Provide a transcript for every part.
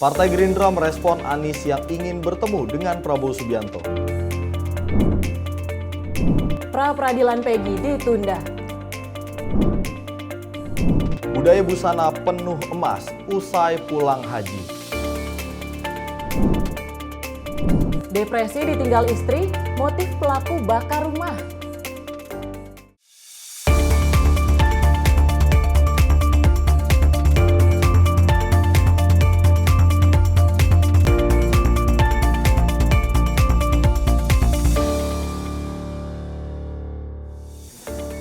Partai Gerindra merespon Anies yang ingin bertemu dengan Prabowo Subianto. Pra-peradilan Peggy ditunda. Budaya busana penuh emas usai pulang haji. Depresi ditinggal istri, motif pelaku bakar rumah.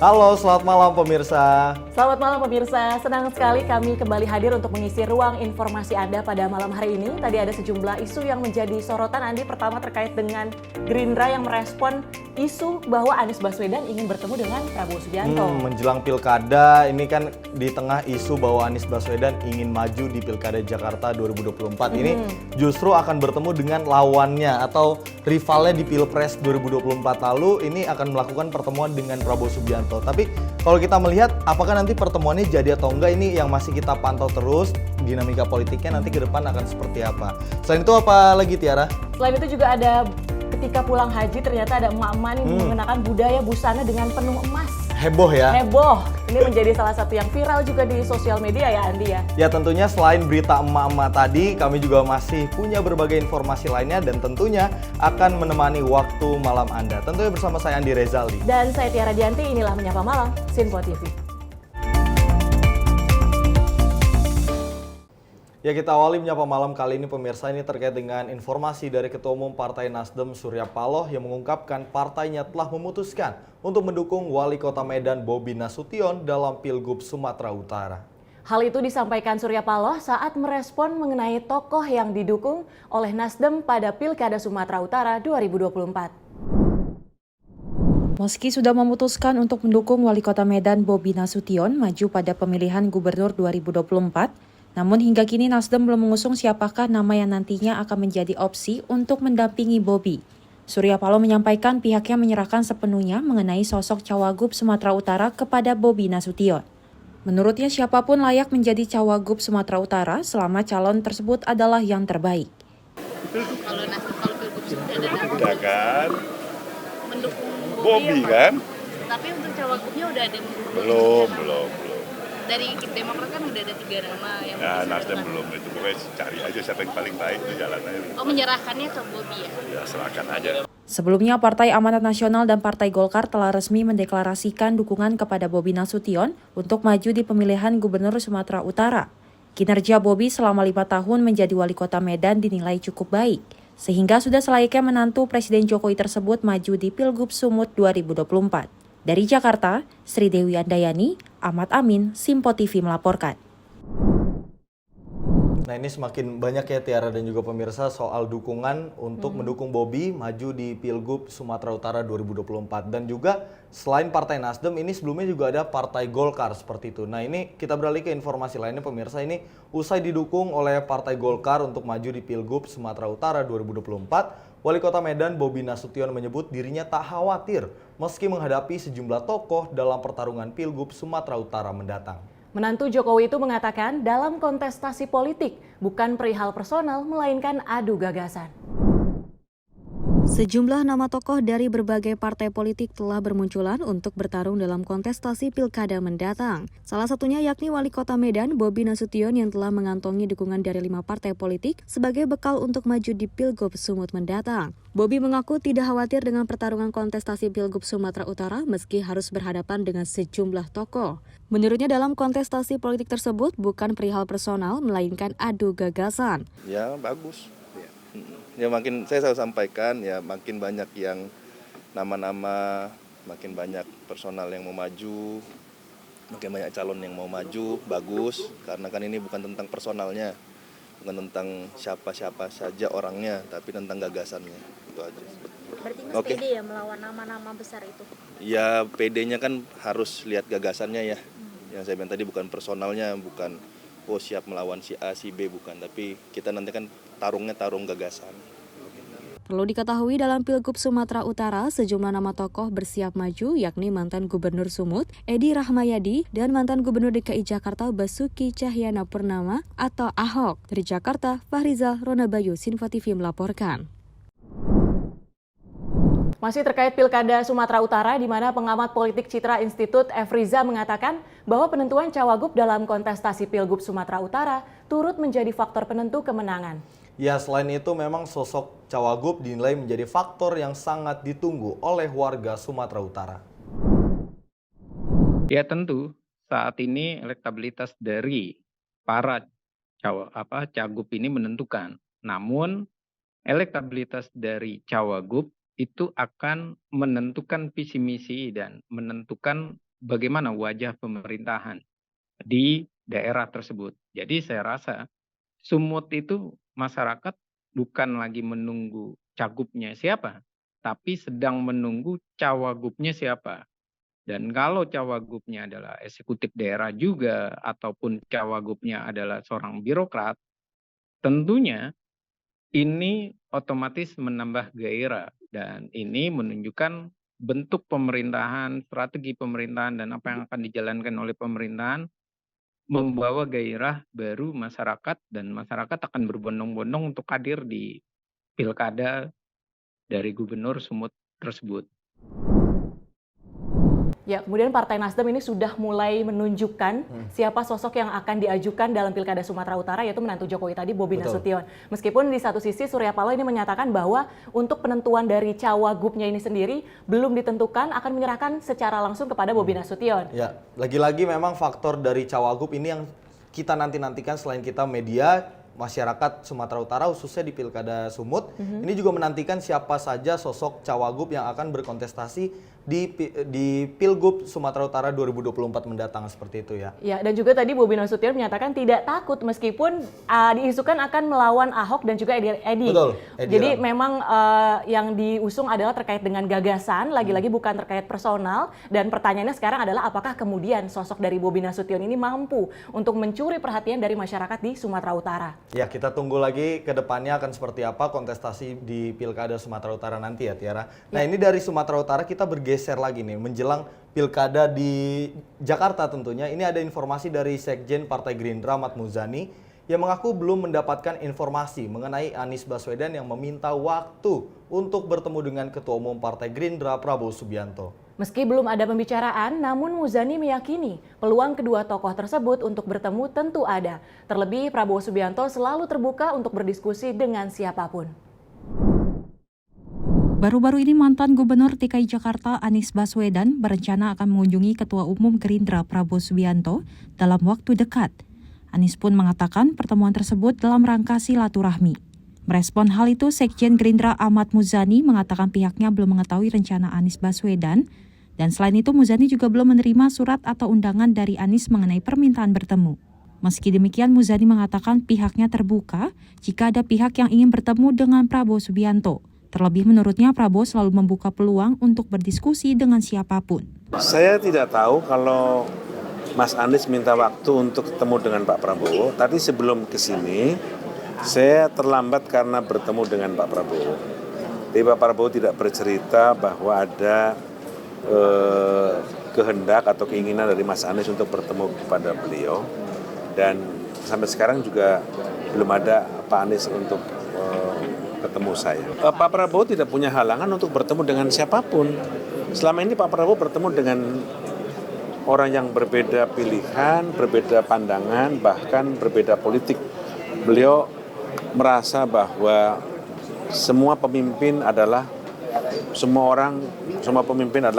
Halo, selamat malam pemirsa. Selamat malam pemirsa, senang sekali kami kembali hadir untuk mengisi ruang informasi Anda pada malam hari ini. Tadi ada sejumlah isu yang menjadi sorotan, Andi. Pertama terkait dengan Gerindra yang merespon isu bahwa Anies Baswedan ingin bertemu dengan Prabowo Subianto. Menjelang pilkada, ini kan di tengah isu bahwa Anies Baswedan ingin maju di Pilkada Jakarta 2024. Ini justru akan bertemu dengan lawannya atau rivalnya di Pilpres 2024 lalu. Ini akan melakukan pertemuan dengan Prabowo Subianto. Tapi kalau kita melihat apakah nanti pertemuannya jadi atau enggak, ini yang masih kita pantau terus. Dinamika politiknya nanti ke depan akan seperti apa. Selain itu apa lagi, Tiara? Selain itu juga ada ketika pulang haji ternyata ada emak-emak nih mengenakan budaya busana dengan penuh emas. Heboh ya? Heboh. Ini menjadi salah satu yang viral juga di sosial media ya, Andi ya. Ya, tentunya selain berita emak-emak tadi, kami juga masih punya berbagai informasi lainnya dan tentunya akan menemani waktu malam Anda. Tentunya bersama saya Andi Rezaldi. Dan saya Tiara Dianti, inilah Menyapa Malam, Sinpo TV. Ya, kita awali Menyapa Malam kali ini pemirsa, ini terkait dengan informasi dari Ketua Umum Partai Nasdem Surya Paloh yang mengungkapkan partainya telah memutuskan untuk mendukung Wali Kota Medan Bobi Nasution dalam Pilgub Sumatera Utara. Hal itu disampaikan Surya Paloh saat merespon mengenai tokoh yang didukung oleh Nasdem pada Pilkada Sumatera Utara 2024. Meski sudah memutuskan untuk mendukung Wali Kota Medan Bobi Nasution maju pada pemilihan Gubernur 2024, namun hingga kini Nasdem belum mengusung siapakah nama yang nantinya akan menjadi opsi untuk mendampingi Bobi. Surya Paloh menyampaikan pihaknya menyerahkan sepenuhnya mengenai sosok Cawagup Sumatera Utara kepada Bobi Nasution. Menurutnya siapapun layak menjadi Cawagup Sumatera Utara selama calon tersebut adalah yang terbaik. Kalau Nasdem, kalau Pilgub sudah Udah kan, mendukung Bobi ya, kan? Tapi untuk cawagupnya udah ada yang mendukung. Belum. Dari Demokrat kan udah ada 3 nama yang Ya, disodorkan. Nasdem belum, itu pokoknya cari aja siapa yang paling baik, itu jalan aja. Oh, menyerahkannya ke Bobi ya? Ya, serahkan aja. Sebelumnya, Partai Amanat Nasional dan Partai Golkar telah resmi mendeklarasikan dukungan kepada Bobi Nasution untuk maju di pemilihan Gubernur Sumatera Utara. Kinerja Bobi selama 5 tahun menjadi wali kota Medan dinilai cukup baik, sehingga sudah selayaknya menantu Presiden Jokowi tersebut maju di Pilgub Sumut 2024. Dari Jakarta, Sri Dewi Andayani, Ahmad Amin, Simpo TV melaporkan. Nah, ini semakin banyak ya Tiara dan juga pemirsa soal dukungan untuk mendukung Bobi maju di Pilgub Sumatera Utara 2024. Dan juga selain Partai Nasdem, ini sebelumnya juga ada Partai Golkar seperti itu. Nah, ini kita beralih ke informasi lainnya pemirsa. Ini usai didukung oleh Partai Golkar untuk maju di Pilgub Sumatera Utara 2024, Wali Kota Medan Bobi Nasution menyebut dirinya tak khawatir meski menghadapi sejumlah tokoh dalam pertarungan Pilgub Sumatera Utara mendatang. Menantu Jokowi itu mengatakan dalam kontestasi politik bukan perihal personal melainkan adu gagasan. Sejumlah nama tokoh dari berbagai partai politik telah bermunculan untuk bertarung dalam kontestasi pilkada mendatang. Salah satunya yakni Wali Kota Medan Bobi Nasution yang telah mengantongi dukungan dari 5 partai politik sebagai bekal untuk maju di Pilgub Sumut mendatang. Bobi mengaku tidak khawatir dengan pertarungan kontestasi Pilgub Sumatera Utara meski harus berhadapan dengan sejumlah tokoh. Menurutnya dalam kontestasi politik tersebut bukan perihal personal melainkan adu gagasan. Ya bagus. Ya makin saya selalu sampaikan ya makin banyak yang nama-nama, makin banyak personal yang mau maju, makin banyak calon yang mau maju, bagus. Karena kan ini bukan tentang personalnya, bukan tentang siapa-siapa saja orangnya, tapi tentang gagasannya. Itu aja. Berarti Mas pede ya melawan nama-nama besar itu? Ya PD-nya kan harus lihat gagasannya ya. Yang saya bilang tadi bukan personalnya, bukan siap melawan si A, si B, bukan. Tapi kita nanti kan tarungnya tarung gagasan. Perlu diketahui dalam Pilgub Sumatera Utara, sejumlah nama tokoh bersiap maju, yakni mantan Gubernur Sumut, Edi Rahmayadi, dan mantan Gubernur DKI Jakarta Basuki Cahayapurnama atau Ahok. Dari Jakarta, Fahrizal Ronabayu, Sinfo TV melaporkan. Masih terkait Pilkada Sumatera Utara, di mana pengamat politik Citra Institute Efriza mengatakan bahwa penentuan cawagup dalam kontestasi Pilgub Sumatera Utara turut menjadi faktor penentu kemenangan. Ya, selain itu memang sosok cawagup dinilai menjadi faktor yang sangat ditunggu oleh warga Sumatera Utara. Ya tentu saat ini elektabilitas dari para cagup ini menentukan. Namun elektabilitas dari cawagup itu akan menentukan visi misi dan menentukan bagaimana wajah pemerintahan di daerah tersebut. Jadi saya rasa Sumut itu masyarakat bukan lagi menunggu cagupnya siapa, tapi sedang menunggu cawagupnya siapa. Dan kalau cawagupnya adalah eksekutif daerah juga ataupun cawagupnya adalah seorang birokrat, tentunya ini otomatis menambah gairah dan ini menunjukkan bentuk pemerintahan, strategi pemerintahan dan apa yang akan dijalankan oleh pemerintahan membawa gairah baru masyarakat dan masyarakat akan berbondong-bondong untuk hadir di pilkada dari Gubernur Sumut tersebut. Ya, kemudian Partai Nasdem ini sudah mulai menunjukkan siapa sosok yang akan diajukan dalam Pilkada Sumatera Utara, yaitu menantu Jokowi tadi, Bobi Nasution. Meskipun di satu sisi Surya Paloh ini menyatakan bahwa untuk penentuan dari cawagupnya ini sendiri belum ditentukan, akan menyerahkan secara langsung kepada Bobi Nasution. Ya, lagi-lagi memang faktor dari cawagup ini yang kita nantikan selain kita media, masyarakat Sumatera Utara khususnya di Pilkada Sumut, ini juga menantikan siapa saja sosok cawagup yang akan berkontestasi di Pilgub Sumatera Utara 2024 mendatang, seperti itu ya. Ya, dan juga tadi Bobi Nasution menyatakan tidak takut meskipun diisukan akan melawan Ahok dan juga Edi. Betul, Jadi memang yang diusung adalah terkait dengan gagasan, lagi-lagi bukan terkait personal, dan pertanyaannya sekarang adalah apakah kemudian sosok dari Bobi Nasution ini mampu untuk mencuri perhatian dari masyarakat di Sumatera Utara. Ya, kita tunggu lagi ke depannya akan seperti apa kontestasi di Pilkada Sumatera Utara nanti ya, Tiara. Nah, ini dari Sumatera Utara kita bergeser lagi nih, menjelang Pilkada di Jakarta tentunya. Ini ada informasi dari Sekjen Partai Gerindra Ahmad Muzani yang mengaku belum mendapatkan informasi mengenai Anies Baswedan yang meminta waktu untuk bertemu dengan Ketua Umum Partai Gerindra Prabowo Subianto. Meski belum ada pembicaraan, namun Muzani meyakini peluang kedua tokoh tersebut untuk bertemu tentu ada. Terlebih Prabowo Subianto selalu terbuka untuk berdiskusi dengan siapapun. Baru-baru ini mantan Gubernur DKI Jakarta Anies Baswedan berencana akan mengunjungi Ketua Umum Gerindra Prabowo Subianto dalam waktu dekat. Anies pun mengatakan pertemuan tersebut dalam rangka silaturahmi. Merespon hal itu, Sekjen Gerindra Ahmad Muzani mengatakan pihaknya belum mengetahui rencana Anies Baswedan, dan selain itu Muzani juga belum menerima surat atau undangan dari Anies mengenai permintaan bertemu. Meski demikian, Muzani mengatakan pihaknya terbuka jika ada pihak yang ingin bertemu dengan Prabowo Subianto. Terlebih menurutnya Prabowo selalu membuka peluang untuk berdiskusi dengan siapapun. Saya tidak tahu kalau Mas Anies minta waktu untuk ketemu dengan Pak Prabowo. Tadi sebelum ke sini, saya terlambat karena bertemu dengan Pak Prabowo. Jadi Pak Prabowo tidak bercerita bahwa ada kehendak atau keinginan dari Mas Anies untuk bertemu kepada beliau. Dan sampai sekarang juga belum ada Pak Anies untuk ketemu saya. Pak Prabowo tidak punya halangan untuk bertemu dengan siapapun. Selama ini Pak Prabowo bertemu dengan orang yang berbeda pilihan, berbeda pandangan, bahkan berbeda politik. Beliau merasa bahwa semua pemimpin adalah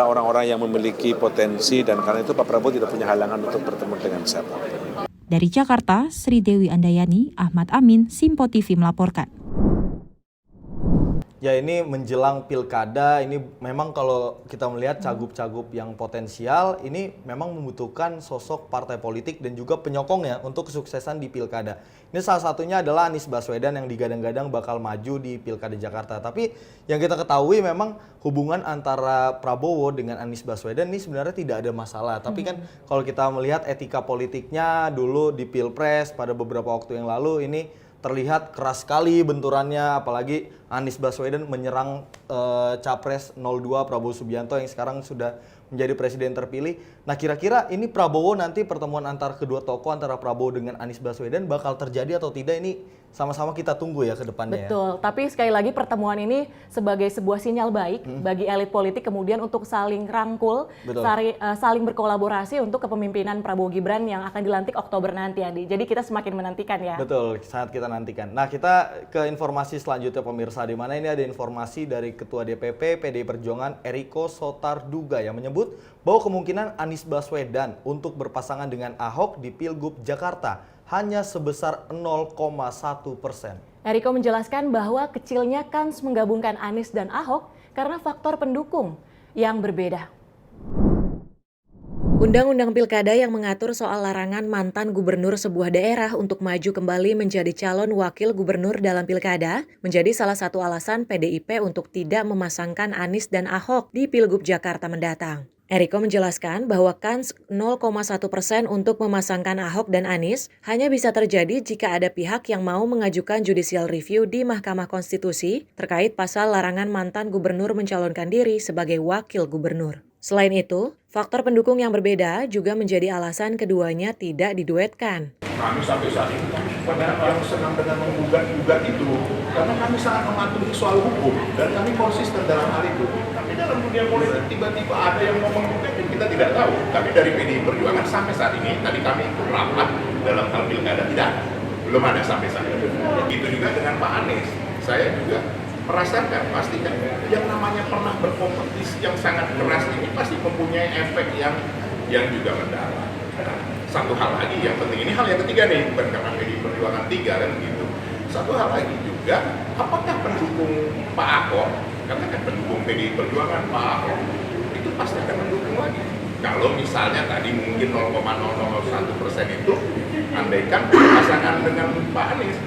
orang-orang yang memiliki potensi, dan karena itu Pak Prabowo tidak punya halangan untuk bertemu dengan siapa. Dari Jakarta, Sri Dewi Andayani, Ahmad Amin, Simpo TV melaporkan. Ya, ini menjelang pilkada, ini memang kalau kita melihat cagup-cagup yang potensial, ini memang membutuhkan sosok partai politik dan juga penyokongnya untuk kesuksesan di pilkada. Ini salah satunya adalah Anies Baswedan yang digadang-gadang bakal maju di pilkada Jakarta. Tapi yang kita ketahui memang hubungan antara Prabowo dengan Anies Baswedan ini sebenarnya tidak ada masalah. Tapi kan kalau kita melihat etika politiknya dulu di Pilpres pada beberapa waktu yang lalu, ini terlihat keras sekali benturannya, apalagi Anies Baswedan menyerang Capres 02 Prabowo Subianto yang sekarang sudah menjadi presiden terpilih. Nah, kira-kira ini Prabowo nanti pertemuan antar kedua tokoh antara Prabowo dengan Anies Baswedan bakal terjadi atau tidak, ini sama-sama kita tunggu ya ke depannya. Betul, tapi sekali lagi pertemuan ini sebagai sebuah sinyal baik bagi elit politik kemudian untuk saling rangkul, saling berkolaborasi untuk kepemimpinan Prabowo Gibran yang akan dilantik Oktober nanti, Adi. Jadi kita semakin menantikan ya. Betul, sangat kita nantikan. Nah, kita ke informasi selanjutnya pemirsa, di mana ini ada informasi dari Ketua DPP PDI Perjuangan Eriko Sotarduga yang menyebut bahwa kemungkinan Anies Baswedan untuk berpasangan dengan Ahok di Pilgub Jakarta hanya sebesar 0,1%. Eriko menjelaskan bahwa kecilnya kans menggabungkan Anies dan Ahok karena faktor pendukung yang berbeda. Undang-undang Pilkada yang mengatur soal larangan mantan gubernur sebuah daerah untuk maju kembali menjadi calon wakil gubernur dalam Pilkada menjadi salah satu alasan PDIP untuk tidak memasangkan Anies dan Ahok di Pilgub Jakarta mendatang. Eriko menjelaskan bahwa kans 0,1% untuk memasangkan Ahok dan Anies hanya bisa terjadi jika ada pihak yang mau mengajukan judicial review di Mahkamah Konstitusi terkait pasal larangan mantan gubernur mencalonkan diri sebagai wakil gubernur. Selain itu, faktor pendukung yang berbeda juga menjadi alasan keduanya tidak diduetkan. Kami sampai saat ini banyak yang senang dengan menggugat itu karena kami sangat mematuhi soal hukum dan kami konsisten dalam hal itu. Tapi dalam dunia politik tiba-tiba ada yang mau menggugat yang kita tidak tahu. Tapi dari PDI Perjuangan sampai saat ini, tadi kami ikut rapat dalam hal pilkada tidak ada. Belum ada sampai saat ini. Begitu juga dengan Pak Anies. Saya juga merasakan pastikan yang namanya pernah berkompetisi yang sangat keras ini pasti mempunyai efek yang juga mendalam. Satu hal lagi yang penting, ini hal yang ketiga nih, bukan karena PDI Perjuangan 3 kan gitu. Satu hal lagi juga, apakah pendukung Pak Ahok, katakan pendukung PDI Perjuangan Pak Ahok, itu pasti akan mendukung lagi. Kalau misalnya tadi mungkin 0,001% itu, andaikan pasangan dengan Pak Anies.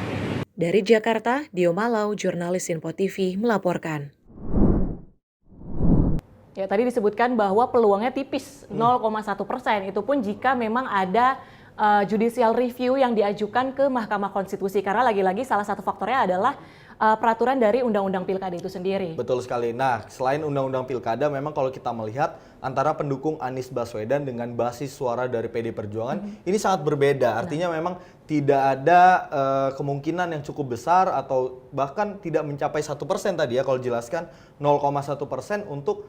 Dari Jakarta, Dio Malau, jurnalis Sinpo TV melaporkan. Ya, tadi disebutkan bahwa peluangnya tipis, 0,1%. Itu pun jika memang ada judicial review yang diajukan ke Mahkamah Konstitusi. Karena lagi-lagi salah satu faktornya adalah peraturan dari Undang-Undang Pilkada itu sendiri. Betul sekali. Nah, selain Undang-Undang Pilkada, memang kalau kita melihat antara pendukung Anies Baswedan dengan basis suara dari PD Perjuangan, ini sangat berbeda. Artinya memang tidak ada kemungkinan yang cukup besar atau bahkan tidak mencapai 1% tadi ya, kalau jelaskan 0,1% untuk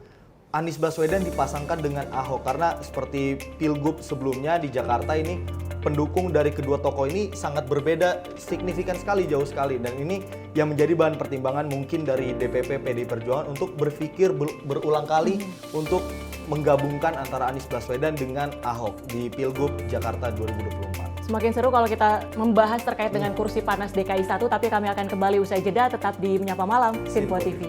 Anies Baswedan dipasangkan dengan Ahok. Karena seperti Pilgub sebelumnya di Jakarta ini, pendukung dari kedua tokoh ini sangat berbeda, signifikan sekali, jauh sekali. Dan ini yang menjadi bahan pertimbangan mungkin dari DPP PDI Perjuangan untuk berpikir berulang kali untuk menggabungkan antara Anies Baswedan dengan Ahok di Pilgub Jakarta 2024. Semakin seru kalau kita membahas terkait dengan kursi panas DKI 1, tapi kami akan kembali usai jeda, tetap di Menyapa Malam, Sinpo TV.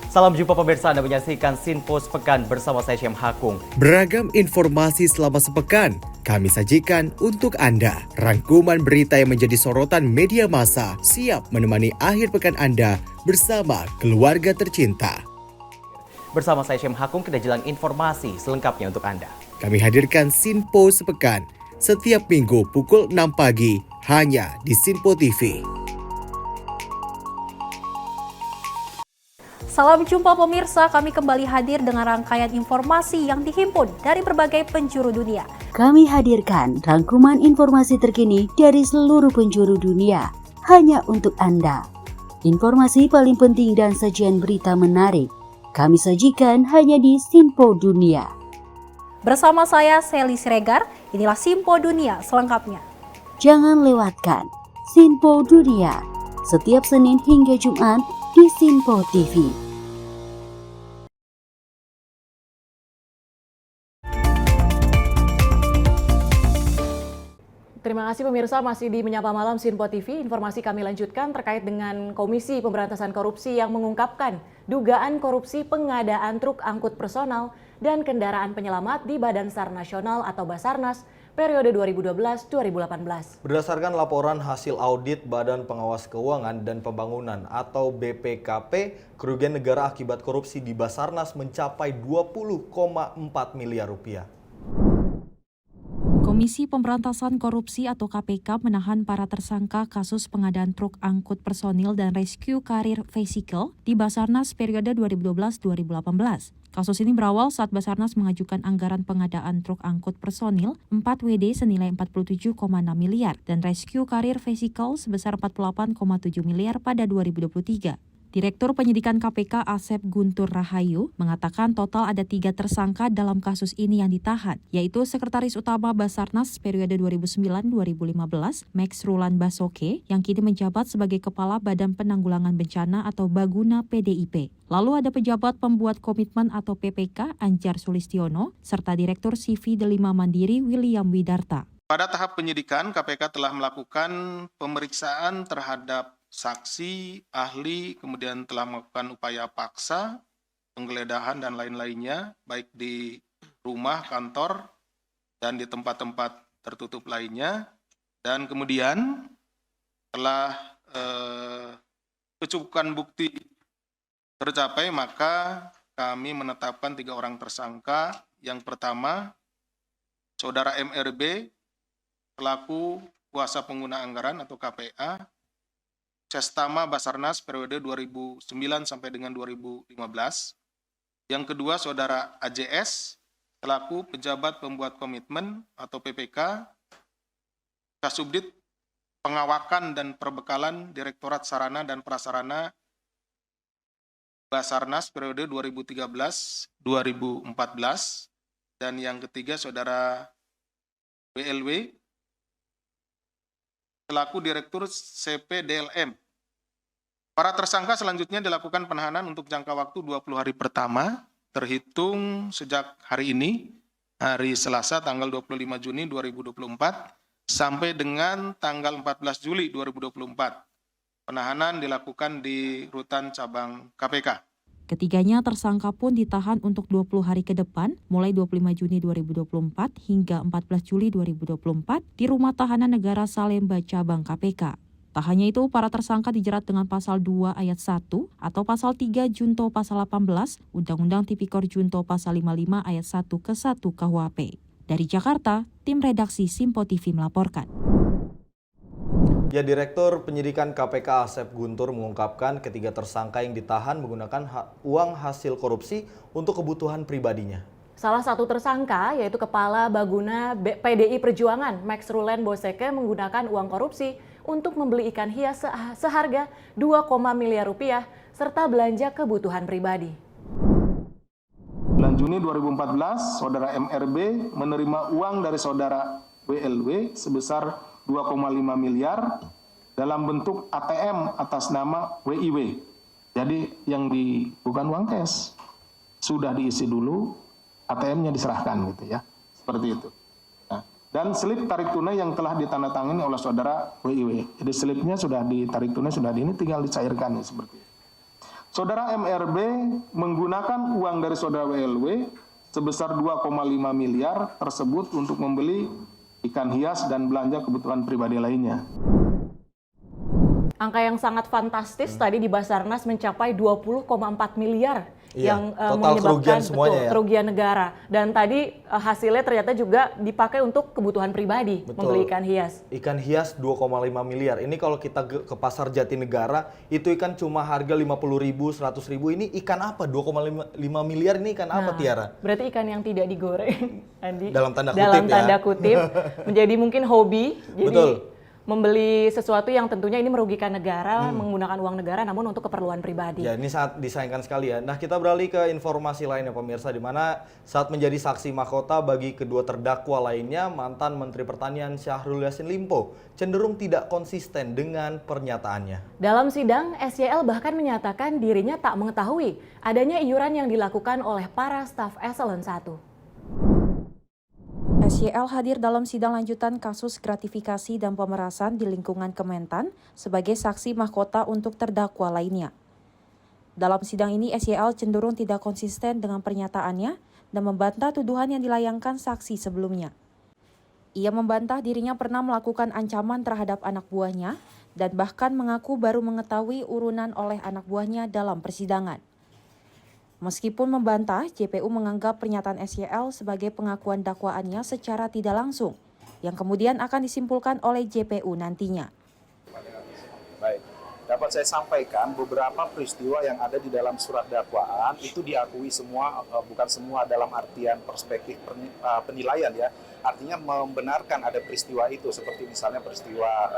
Salam jumpa pemirsa, Anda menyaksikan Sinpo Sepekan bersama saya Syem Hakung. Beragam informasi selama sepekan kami sajikan untuk Anda. Rangkuman berita yang menjadi sorotan media massa siap menemani akhir pekan Anda bersama keluarga tercinta. Bersama saya Syem Hakung, kita jelang informasi selengkapnya untuk Anda. Kami hadirkan Sinpo Sepekan setiap minggu pukul 6 pagi hanya di Sinpo TV. Salam jumpa pemirsa, kami kembali hadir dengan rangkaian informasi yang dihimpun dari berbagai penjuru dunia. Kami hadirkan rangkuman informasi terkini dari seluruh penjuru dunia, hanya untuk Anda. Informasi paling penting dan sajian berita menarik, kami sajikan hanya di Sinpo Dunia. Bersama saya, Sally Siregar, inilah Sinpo Dunia selengkapnya. Jangan lewatkan Sinpo Dunia, setiap Senin hingga Jumat di Sinpo TV. Terima kasih pemirsa, masih di Menyapa Malam Sinpo TV. Informasi kami lanjutkan terkait dengan Komisi Pemberantasan Korupsi yang mengungkapkan dugaan korupsi pengadaan truk angkut personal dan kendaraan penyelamat di Badan SAR Nasional atau Basarnas periode 2012-2018. Berdasarkan laporan hasil audit Badan Pengawas Keuangan dan Pembangunan atau BPKP, kerugian negara akibat korupsi di Basarnas mencapai 20,4 miliar rupiah. Komisi Pemberantasan Korupsi atau KPK menahan para tersangka kasus pengadaan truk angkut personil dan rescue karir vehicle di Basarnas periode 2012-2018. Kasus ini berawal saat Basarnas mengajukan anggaran pengadaan truk angkut personil 4 WD senilai 47,6 miliar dan rescue karir vehicle sebesar 48,7 miliar pada 2023. Direktur Penyidikan KPK Asep Guntur Rahayu mengatakan total ada 3 tersangka dalam kasus ini yang ditahan, yaitu Sekretaris Utama Basarnas periode 2009-2015, Max Rulan Basoke, yang kini menjabat sebagai Kepala Badan Penanggulangan Bencana atau Baguna PDIP. Lalu ada pejabat pembuat komitmen atau PPK Anjar Sulistiono, serta Direktur CV Delima Mandiri William Widarta. Pada tahap penyidikan, KPK telah melakukan pemeriksaan terhadap saksi, ahli, kemudian telah melakukan upaya paksa, penggeledahan dan lain-lainnya, baik di rumah, kantor, dan di tempat-tempat tertutup lainnya. Dan kemudian setelah kecukupan bukti tercapai, maka kami menetapkan 3 orang tersangka. Yang pertama, Saudara MRB, selaku kuasa pengguna anggaran atau KPA, Sestama Basarnas periode 2009 sampai dengan 2015. Yang kedua, Saudara AJS, selaku pejabat pembuat komitmen atau PPK, Kasubdit Pengawakan dan Perbekalan Direktorat Sarana dan Prasarana Basarnas periode 2013-2014. Dan yang ketiga, Saudara WLW, selaku Direktur CPDLM. Para tersangka selanjutnya dilakukan penahanan untuk jangka waktu 20 hari pertama, terhitung sejak hari ini, hari Selasa tanggal 25 Juni 2024, sampai dengan tanggal 14 Juli 2024. Penahanan dilakukan di Rutan Cabang KPK. Ketiganya tersangka pun ditahan untuk 20 hari ke depan, mulai 25 Juni 2024 hingga 14 Juli 2024 di Rumah Tahanan Negara Salemba Cabang KPK. Tak hanya itu, para tersangka dijerat dengan Pasal 2 Ayat 1 atau Pasal 3 Junto Pasal 18 Undang-Undang Tipikor Junto Pasal 55 Ayat 1 ke 1 KUHP. Dari Jakarta, tim redaksi Simpo TV melaporkan. Ya, Direktur Penyidikan KPK Asep Guntur mengungkapkan ketiga tersangka yang ditahan menggunakan uang hasil korupsi untuk kebutuhan pribadinya. Salah satu tersangka yaitu Kepala Baguna PDI Perjuangan Max Rulan Basoke menggunakan uang korupsi untuk membeli ikan hias seharga 2, miliar rupiah serta belanja kebutuhan pribadi. Bulan Juni 2014, Saudara MRB menerima uang dari Saudara WLW sebesar 2,5 miliar dalam bentuk ATM atas nama WIW. Jadi yang bukan uang cash. Sudah diisi dulu, ATM-nya diserahkan gitu ya. Seperti itu. Nah, dan slip tarik tunai yang telah ditandatangani oleh Saudara WIW. Jadi slipnya sudah ditarik tunai, sudah ini tinggal dicairkan ya, seperti itu. Saudara MRB menggunakan uang dari Saudara WLW sebesar 2,5 miliar tersebut untuk membeli ikan hias dan belanja kebutuhan pribadi lainnya. Angka yang sangat fantastis tadi di Basarnas mencapai 20,4 miliar yang menyebabkan kerugian negara. Dan tadi hasilnya ternyata juga dipakai untuk kebutuhan pribadi, membeli ikan hias. Ikan hias 2,5 miliar. Ini kalau kita ke pasar Jatinegara, itu ikan cuma harga 50.000, 100.000. Ini ikan apa? 2,5 miliar ini ikan apa, Tiara? Berarti ikan yang tidak digoreng, Andi. Dalam tanda kutip dalam tanda kutip, menjadi mungkin hobi. Jadi betul. Membeli sesuatu yang tentunya ini merugikan negara, menggunakan uang negara namun untuk keperluan pribadi. Ya, ini sangat disayangkan sekali ya. Nah, kita beralih ke informasi lainnya pemirsa, di mana saat menjadi saksi mahkota bagi kedua terdakwa lainnya, mantan Menteri Pertanian Syahrul Yassin Limpo cenderung tidak konsisten dengan pernyataannya. Dalam sidang, SYL bahkan menyatakan dirinya tak mengetahui adanya iuran yang dilakukan oleh para staf Eselon 1. SYL hadir dalam sidang lanjutan kasus gratifikasi dan pemerasan di lingkungan Kementan sebagai saksi mahkota untuk terdakwa lainnya. Dalam sidang ini, SYL cenderung tidak konsisten dengan pernyataannya dan membantah tuduhan yang dilayangkan saksi sebelumnya. Ia membantah dirinya pernah melakukan ancaman terhadap anak buahnya dan bahkan mengaku baru mengetahui urunan oleh anak buahnya dalam persidangan. Meskipun membantah, JPU menganggap pernyataan SYL sebagai pengakuan dakwaannya secara tidak langsung, yang kemudian akan disimpulkan oleh JPU nantinya. Baik, dapat saya sampaikan beberapa peristiwa yang ada di dalam surat dakwaan itu diakui semua, bukan semua dalam artian perspektif penilaian ya, artinya membenarkan ada peristiwa itu, seperti misalnya peristiwa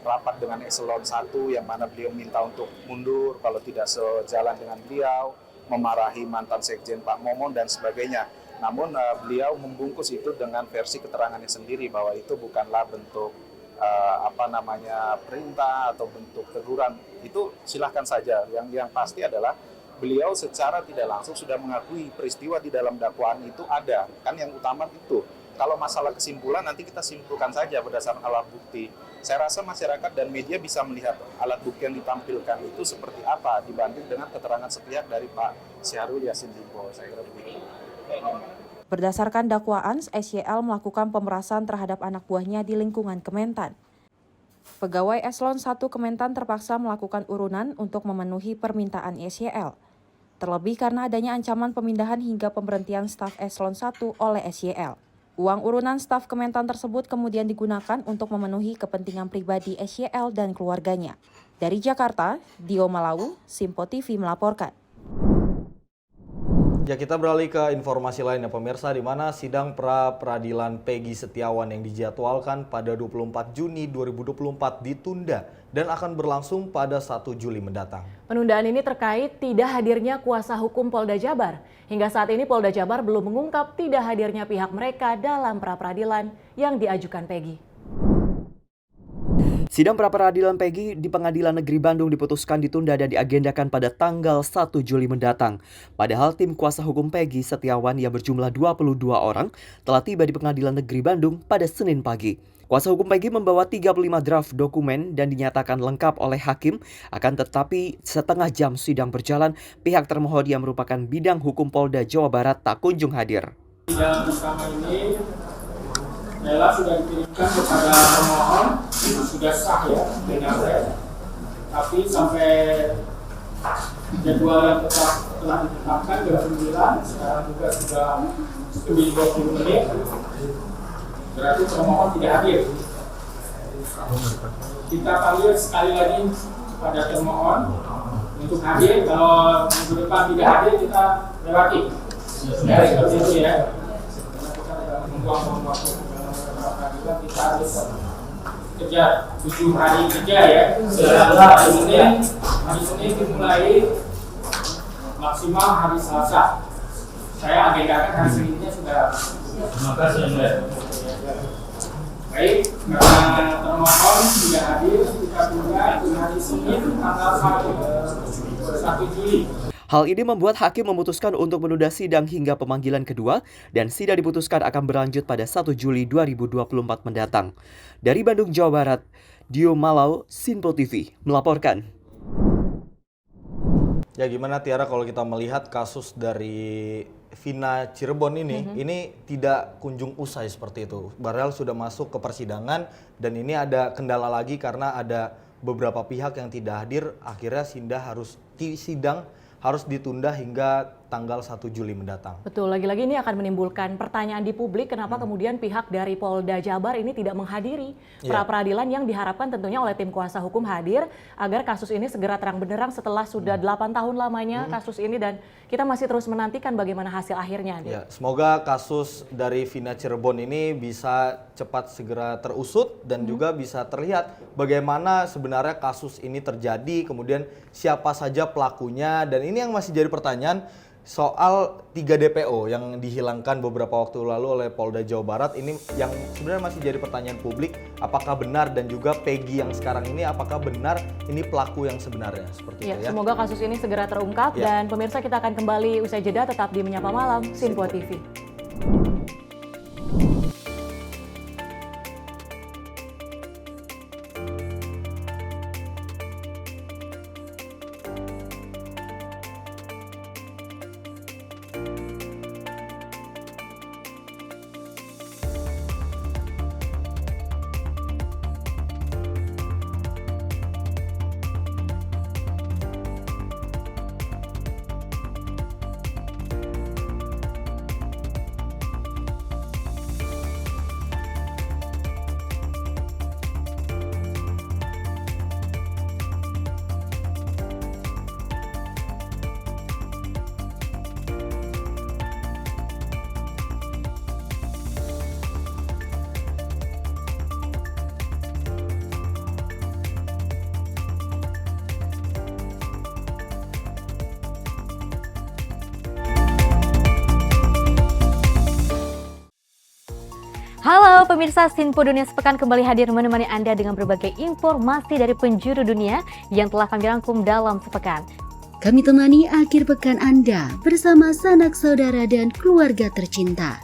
rapat dengan Eselon 1 yang mana beliau minta untuk mundur kalau tidak sejalan dengan beliau, memarahi mantan sekjen Pak Momon dan sebagainya. Namun beliau membungkus itu dengan versi keterangannya sendiri bahwa itu bukanlah bentuk perintah atau bentuk teguran. Itu silahkan saja. Yang pasti adalah beliau secara tidak langsung sudah mengakui peristiwa di dalam dakwaan itu ada. Kan yang utama itu. Kalau masalah kesimpulan nanti kita simpulkan saja berdasarkan alat bukti. Saya rasa masyarakat dan media bisa melihat alat bukti yang ditampilkan itu seperti apa dibanding dengan keterangan sepihak dari Pak Syahrul Yassin Limpo. Saya kira begitu. Berdasarkan dakwaan, SYL melakukan pemerasan terhadap anak buahnya di lingkungan Kementan. Pegawai Eselon 1 Kementan terpaksa melakukan urunan untuk memenuhi permintaan SYL. Terlebih karena adanya ancaman pemindahan hingga pemberhentian staf Eselon 1 oleh SYL. Uang urunan staf Kementan tersebut kemudian digunakan untuk memenuhi kepentingan pribadi SYL dan keluarganya. Dari Jakarta, Dio Malau, Simpo TV melaporkan. Ya, kita beralih ke informasi lainnya pemirsa, di mana sidang pra-peradilan Peggy Setiawan yang dijadwalkan pada 24 Juni 2024 ditunda dan akan berlangsung pada 1 Juli mendatang. Penundaan ini terkait tidak hadirnya kuasa hukum Polda Jabar. Hingga saat ini Polda Jabar belum mengungkap tidak hadirnya pihak mereka dalam pra-peradilan yang diajukan Peggy. Sidang pra-peradilan Peggy di Pengadilan Negeri Bandung diputuskan ditunda dan diagendakan pada tanggal 1 Juli mendatang. Padahal tim kuasa hukum Peggy Setiawan yang berjumlah 22 orang telah tiba di Pengadilan Negeri Bandung pada Senin pagi. Kuasa hukum Peggy membawa 35 draft dokumen dan dinyatakan lengkap oleh hakim, akan tetapi setengah jam sidang berjalan, pihak termohon yang merupakan bidang hukum Polda Jawa Barat tak kunjung hadir. Sidang bersama ini adalah sudah dikirimkan kepada termohon, sudah sah ya dengan saya. Tapi sampai jadwal yang telah ditetapkan jam 9, sekarang juga sudah lebih 20 menit. Berarti termohon tidak hadir. Kita panggil sekali lagi kepada termohon untuk hadir. Kalau minggu depan tidak hadir, kita lewati. Ya, seperti itu ya. Karena kita tidak membuang-buang waktu. Kita harus kerja 7 hari kerja ya. Setelah hari Senin dimulai maksimal hari Selasa. Saya agendakan hari Seninnya sudah. Terima kasih. Baik, karena termohon tidak hadir, kita tunda hari Senin tanggal 1 Juli. Hal ini membuat hakim memutuskan untuk menunda sidang hingga pemanggilan kedua dan sidang diputuskan akan berlanjut pada 1 Juli 2024 mendatang. Dari Bandung, Jawa Barat, Dio Malau, Simpo TV melaporkan. Ya, gimana Tiara kalau kita melihat kasus dari Vina Cirebon ini tidak kunjung usai seperti itu. Padahal sudah masuk ke persidangan dan ini ada kendala lagi karena ada beberapa pihak yang tidak hadir, akhirnya sidang harus ditunda hingga tanggal 1 Juli mendatang. Betul, lagi-lagi ini akan menimbulkan pertanyaan di publik kenapa kemudian pihak dari Polda Jabar ini tidak menghadiri pra-peradilan yang diharapkan tentunya oleh tim kuasa hukum hadir agar kasus ini segera terang benderang setelah sudah 8 tahun lamanya kasus ini, dan kita masih terus menantikan bagaimana hasil akhirnya. Ya, semoga kasus dari Vina Cirebon ini bisa cepat segera terusut dan juga bisa terlihat bagaimana sebenarnya kasus ini terjadi, kemudian siapa saja pelakunya, dan ini yang masih jadi pertanyaan soal 3 DPO yang dihilangkan beberapa waktu lalu oleh Polda Jawa Barat. Ini yang sebenarnya masih jadi pertanyaan publik, apakah benar, dan juga Peggy yang sekarang ini apakah benar ini pelaku yang sebenarnya, seperti itu ya. Semoga kasus ini segera terungkap dan pemirsa, kita akan kembali usai jeda, tetap di Menyapa Malam Simpo TV. Halo pemirsa, Sinpo Dunia Sepekan kembali hadir menemani Anda dengan berbagai informasi dari penjuru dunia yang telah kami rangkum dalam sepekan. Kami temani akhir pekan Anda bersama sanak saudara dan keluarga tercinta.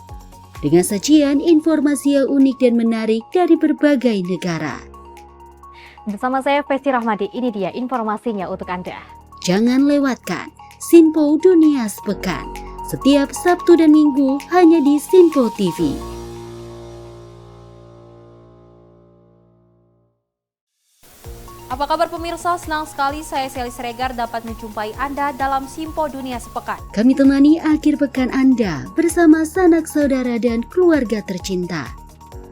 Dengan sajian informasi yang unik dan menarik dari berbagai negara. Bersama saya Festi Rahmadi, ini dia informasinya untuk Anda. Jangan lewatkan Sinpo Dunia Sepekan setiap Sabtu dan Minggu hanya di Sinpo TV. Apa kabar pemirsa? Senang sekali saya Sally Siregar dapat menjumpai Anda dalam Sinpo Dunia Sepekan. Kami temani akhir pekan Anda bersama sanak saudara dan keluarga tercinta.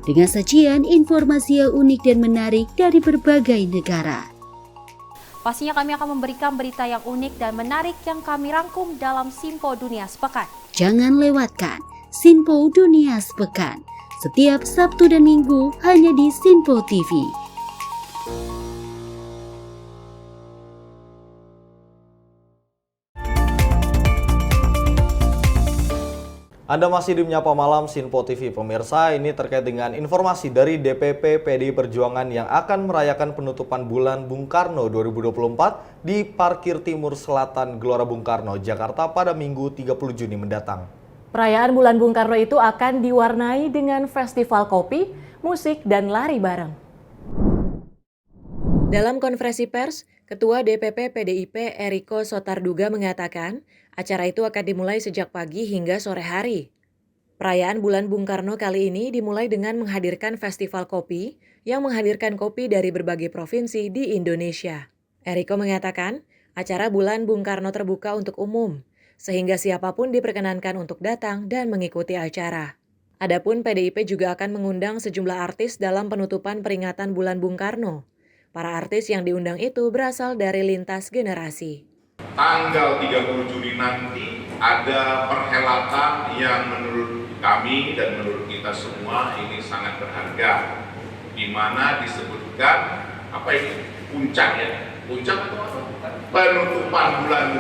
Dengan sajian informasi yang unik dan menarik dari berbagai negara. Pastinya kami akan memberikan berita yang unik dan menarik yang kami rangkum dalam Sinpo Dunia Sepekan. Jangan lewatkan Sinpo Dunia Sepekan setiap Sabtu dan Minggu hanya di Sinpo TV. Anda masih di Menyapa Malam Sinpo TV. Pemirsa, ini terkait dengan informasi dari DPP PDI Perjuangan yang akan merayakan penutupan bulan Bung Karno 2024 di Parkir Timur Selatan Gelora Bung Karno, Jakarta pada Minggu 30 Juni mendatang. Perayaan bulan Bung Karno itu akan diwarnai dengan festival kopi, musik, dan lari bareng. Dalam konferensi pers, Ketua DPP PDIP Eriko Sotarduga mengatakan, acara itu akan dimulai sejak pagi hingga sore hari. Perayaan bulan Bung Karno kali ini dimulai dengan menghadirkan festival kopi yang menghadirkan kopi dari berbagai provinsi di Indonesia. Eriko mengatakan, acara bulan Bung Karno terbuka untuk umum, sehingga siapapun diperkenankan untuk datang dan mengikuti acara. Adapun PDIP juga akan mengundang sejumlah artis dalam penutupan peringatan bulan Bung Karno. Para artis yang diundang itu berasal dari lintas generasi. Tanggal 30 Juni nanti ada perhelatan yang menurut kami dan menurut kita semua ini sangat berharga, di mana disebutkan puncaknya, penutupan bulan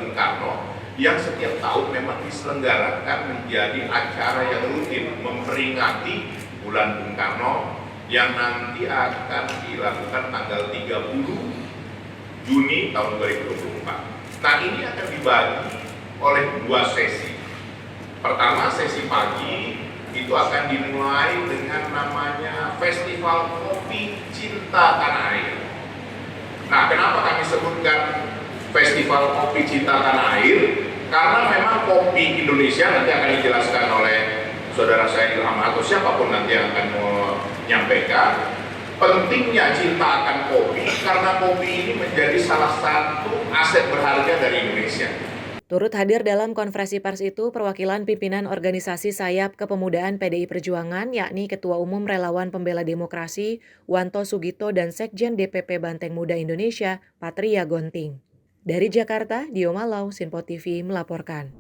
Bung Karno, yang setiap tahun memang diselenggarakan menjadi acara yang rutin memperingati bulan Bung Karno yang nanti akan dilakukan tanggal 30 Juni tahun 2024. Nah, ini akan dibagi oleh dua sesi. Pertama, sesi pagi itu akan dimulai dengan namanya Festival Kopi Cinta Tanah Air. Nah, kenapa kami sebutkan Festival Kopi Cinta Tanah Air? Karena memang kopi Indonesia nanti akan dijelaskan oleh saudara saya Ilham atau siapapun nanti yang akan menyampaikan pentingnya cinta akan kopi karena kopi ini menjadi salah satu aset berharga dari Indonesia. Turut hadir dalam konferensi pers itu perwakilan pimpinan organisasi sayap kepemudaan PDI Perjuangan yakni Ketua Umum Relawan Pembela Demokrasi Wanto Sugito dan Sekjen DPP Banteng Muda Indonesia Patria Gonting. Dari Jakarta, Dio Malau, Sinpo TV melaporkan.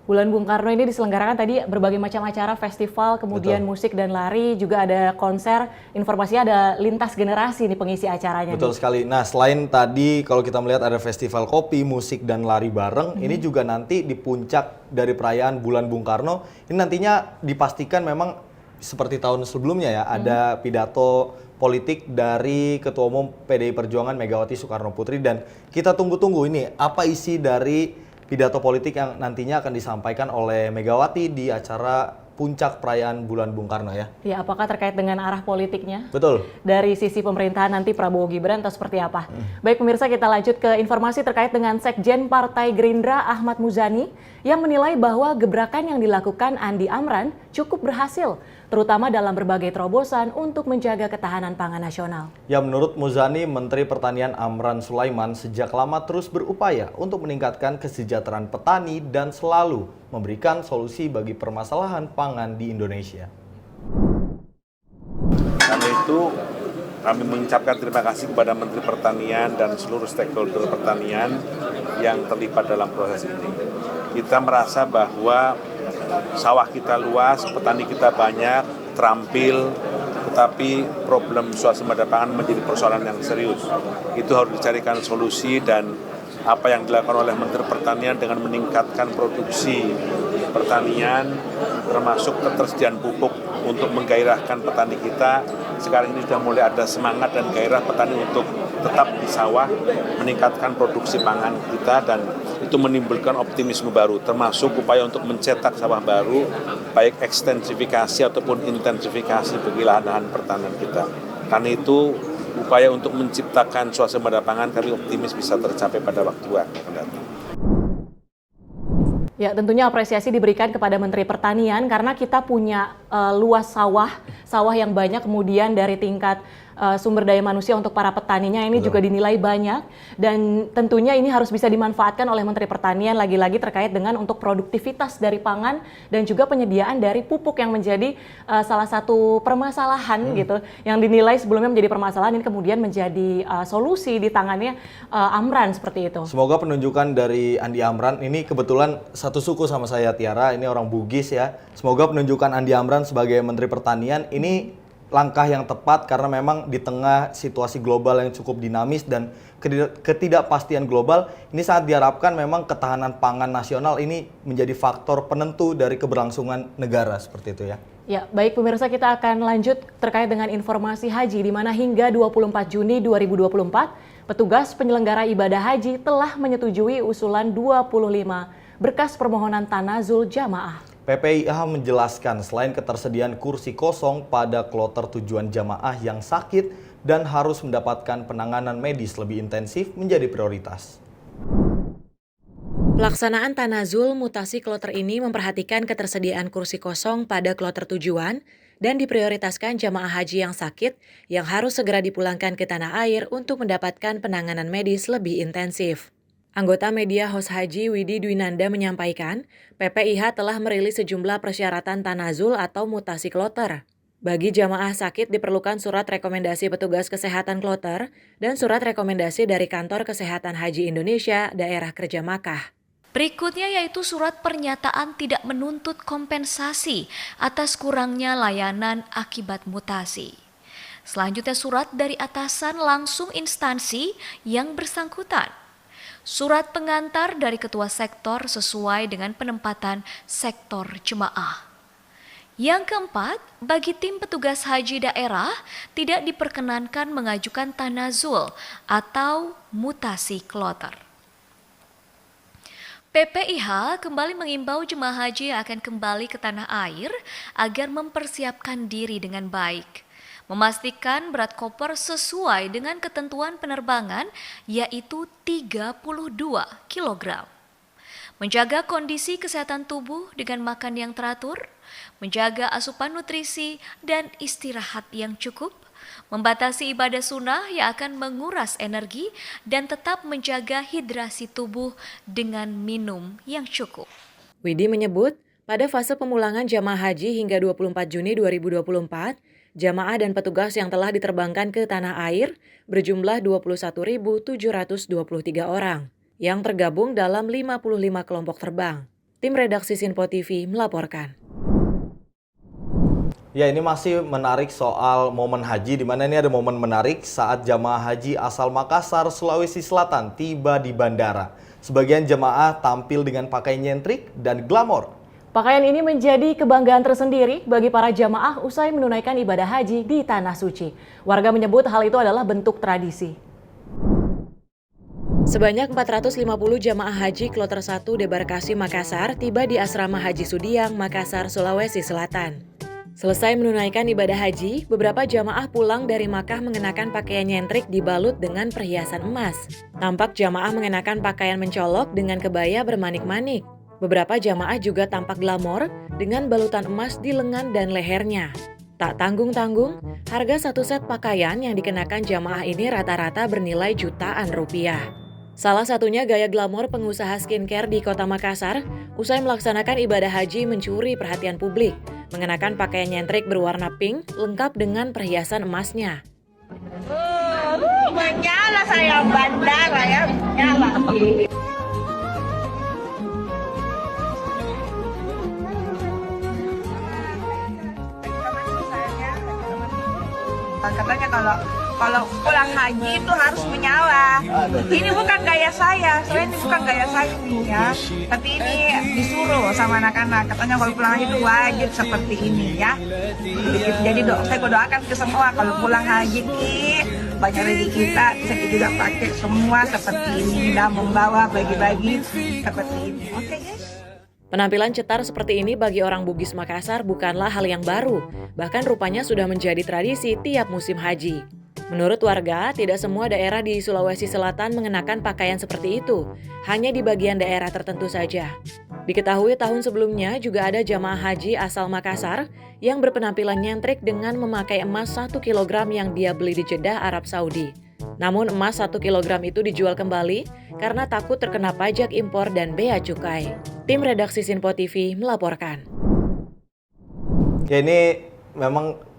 Bulan Bung Karno ini diselenggarakan tadi berbagai macam acara, festival, kemudian musik dan lari, juga ada konser, informasinya ada lintas generasi nih pengisi acaranya. Betul sekali. Nah, selain tadi kalau kita melihat ada festival kopi, musik dan lari bareng, ini juga nanti di puncak dari perayaan bulan Bung Karno, ini nantinya dipastikan memang seperti tahun sebelumnya ya, ada pidato politik dari Ketua Umum PDI Perjuangan Megawati Soekarno Putri, dan kita tunggu-tunggu ini apa isi dari pidato politik yang nantinya akan disampaikan oleh Megawati di acara puncak perayaan bulan Bung Karno ya. Ya, apakah terkait dengan arah politiknya? Betul. Dari sisi pemerintahan nanti Prabowo Gibran atau seperti apa? Baik pemirsa, kita lanjut ke informasi terkait dengan Sekjen Partai Gerindra Ahmad Muzani yang menilai bahwa gebrakan yang dilakukan Andi Amran cukup berhasil, terutama dalam berbagai terobosan untuk menjaga ketahanan pangan nasional. Ya, menurut Muzani, Menteri Pertanian Amran Sulaiman sejak lama terus berupaya untuk meningkatkan kesejahteraan petani dan selalu memberikan solusi bagi permasalahan pangan di Indonesia. Karena itu kami mengucapkan terima kasih kepada Menteri Pertanian dan seluruh stakeholder pertanian yang terlibat dalam proses ini. Kita merasa bahwa sawah kita luas, petani kita banyak, terampil, tetapi problem swasembada pangan menjadi persoalan yang serius. Itu harus dicarikan solusi, dan apa yang dilakukan oleh Menteri Pertanian dengan meningkatkan produksi pertanian, termasuk ketersediaan pupuk untuk menggairahkan petani kita. Sekarang ini sudah mulai ada semangat dan gairah petani untuk tetap di sawah, meningkatkan produksi pangan kita, dan itu menimbulkan optimisme baru, termasuk upaya untuk mencetak sawah baru, baik ekstensifikasi ataupun intensifikasi bagi lahan-lahan pertanian kita. Karena itu, upaya untuk menciptakan suasembada pangan kami optimis bisa tercapai pada waktu yang akan datang. Ya, tentunya apresiasi diberikan kepada Menteri Pertanian karena kita punya luas sawah yang banyak, kemudian dari tingkat sumber daya manusia untuk para petaninya ini juga dinilai banyak, dan tentunya ini harus bisa dimanfaatkan oleh Menteri Pertanian lagi-lagi terkait dengan untuk produktivitas dari pangan dan juga penyediaan dari pupuk yang menjadi salah satu permasalahan gitu, yang dinilai sebelumnya menjadi permasalahan ini kemudian menjadi solusi di tangannya Amran seperti itu. Semoga penunjukan dari Andi Amran ini kebetulan satu suku sama saya, Tiara, ini orang Bugis ya. Semoga penunjukan Andi Amran sebagai Menteri Pertanian ini langkah yang tepat karena memang di tengah situasi global yang cukup dinamis dan ketidakpastian global, ini sangat diharapkan memang ketahanan pangan nasional ini menjadi faktor penentu dari keberlangsungan negara seperti itu ya. Ya, baik pemirsa, kita akan lanjut terkait dengan informasi haji di mana hingga 24 Juni 2024 petugas penyelenggara ibadah haji telah menyetujui usulan 25 berkas permohonan tanazul jamaah. PPIH menjelaskan selain ketersediaan kursi kosong pada kloter tujuan jamaah yang sakit dan harus mendapatkan penanganan medis lebih intensif menjadi prioritas. Pelaksanaan tanazul mutasi kloter ini memperhatikan ketersediaan kursi kosong pada kloter tujuan dan diprioritaskan jamaah haji yang sakit yang harus segera dipulangkan ke tanah air untuk mendapatkan penanganan medis lebih intensif. Anggota media Host Haji Widi Dwinanda menyampaikan, PPIH telah merilis sejumlah persyaratan tanazul atau mutasi kloter. Bagi jamaah sakit diperlukan surat rekomendasi petugas kesehatan kloter dan surat rekomendasi dari Kantor Kesehatan Haji Indonesia Daerah Kerja Makkah. Berikutnya yaitu surat pernyataan tidak menuntut kompensasi atas kurangnya layanan akibat mutasi. Selanjutnya surat dari atasan langsung instansi yang bersangkutan. Surat pengantar dari ketua sektor sesuai dengan penempatan sektor jemaah. Yang keempat, bagi tim petugas haji daerah tidak diperkenankan mengajukan tanazul atau mutasi kloter. PPIH kembali mengimbau jemaah haji yang akan kembali ke tanah air agar mempersiapkan diri dengan baik. Memastikan berat koper sesuai dengan ketentuan penerbangan yaitu 32 kg. Menjaga kondisi kesehatan tubuh dengan makan yang teratur, menjaga asupan nutrisi dan istirahat yang cukup, membatasi ibadah sunnah yang akan menguras energi dan tetap menjaga hidrasi tubuh dengan minum yang cukup. Widi menyebut, pada fase pemulangan jamaah haji hingga 24 Juni 2024, jamaah dan petugas yang telah diterbangkan ke tanah air berjumlah 21.723 orang yang tergabung dalam 55 kelompok terbang. Tim redaksi Sinpo TV melaporkan. Ya, ini masih menarik soal momen haji, di mana ini ada momen menarik saat jamaah haji asal Makassar, Sulawesi Selatan tiba di bandara. Sebagian jamaah tampil dengan pakaian nyentrik dan glamor. Pakaian ini menjadi kebanggaan tersendiri bagi para jamaah usai menunaikan ibadah haji di Tanah Suci. Warga menyebut hal itu adalah bentuk tradisi. Sebanyak 450 jamaah haji kloter 1 Debarkasi Makassar tiba di Asrama Haji Sudiang, Makassar, Sulawesi Selatan. Selesai menunaikan ibadah haji, beberapa jamaah pulang dari Makkah mengenakan pakaian nyentrik dibalut dengan perhiasan emas. Tampak jamaah mengenakan pakaian mencolok dengan kebaya bermanik-manik. Beberapa jamaah juga tampak glamor dengan balutan emas di lengan dan lehernya. Tak tanggung-tanggung, harga satu set pakaian yang dikenakan jamaah ini rata-rata bernilai jutaan rupiah. Salah satunya gaya glamor pengusaha skincare di Kota Makassar usai melaksanakan ibadah haji mencuri perhatian publik, mengenakan pakaian nyentrik berwarna pink lengkap dengan perhiasan emasnya. Menyala saya bandara ya, menyala. Katanya kalau kalau pulang haji itu harus menyala. Ini bukan gaya saya ini bukan gaya saya nih ya. Tapi ini disuruh sama anak-anak, katanya kalau pulang haji itu wajib seperti ini ya. Jadi saya doakan ke semua kalau pulang haji banyak rezeki kita juga pakai semua seperti ini dan membawa bagi-bagi seperti ini. Oke guys. Penampilan cetar seperti ini bagi orang Bugis Makassar bukanlah hal yang baru, bahkan rupanya sudah menjadi tradisi tiap musim haji. Menurut warga, tidak semua daerah di Sulawesi Selatan mengenakan pakaian seperti itu, hanya di bagian daerah tertentu saja. Diketahui tahun sebelumnya juga ada jamaah haji asal Makassar yang berpenampilan nyentrik dengan memakai emas 1 kg yang dia beli di Jeddah, Arab Saudi. Namun emas 1 kg itu dijual kembali karena takut terkena pajak impor dan bea cukai. Tim redaksi Sinpo TV melaporkan. Ya ini memang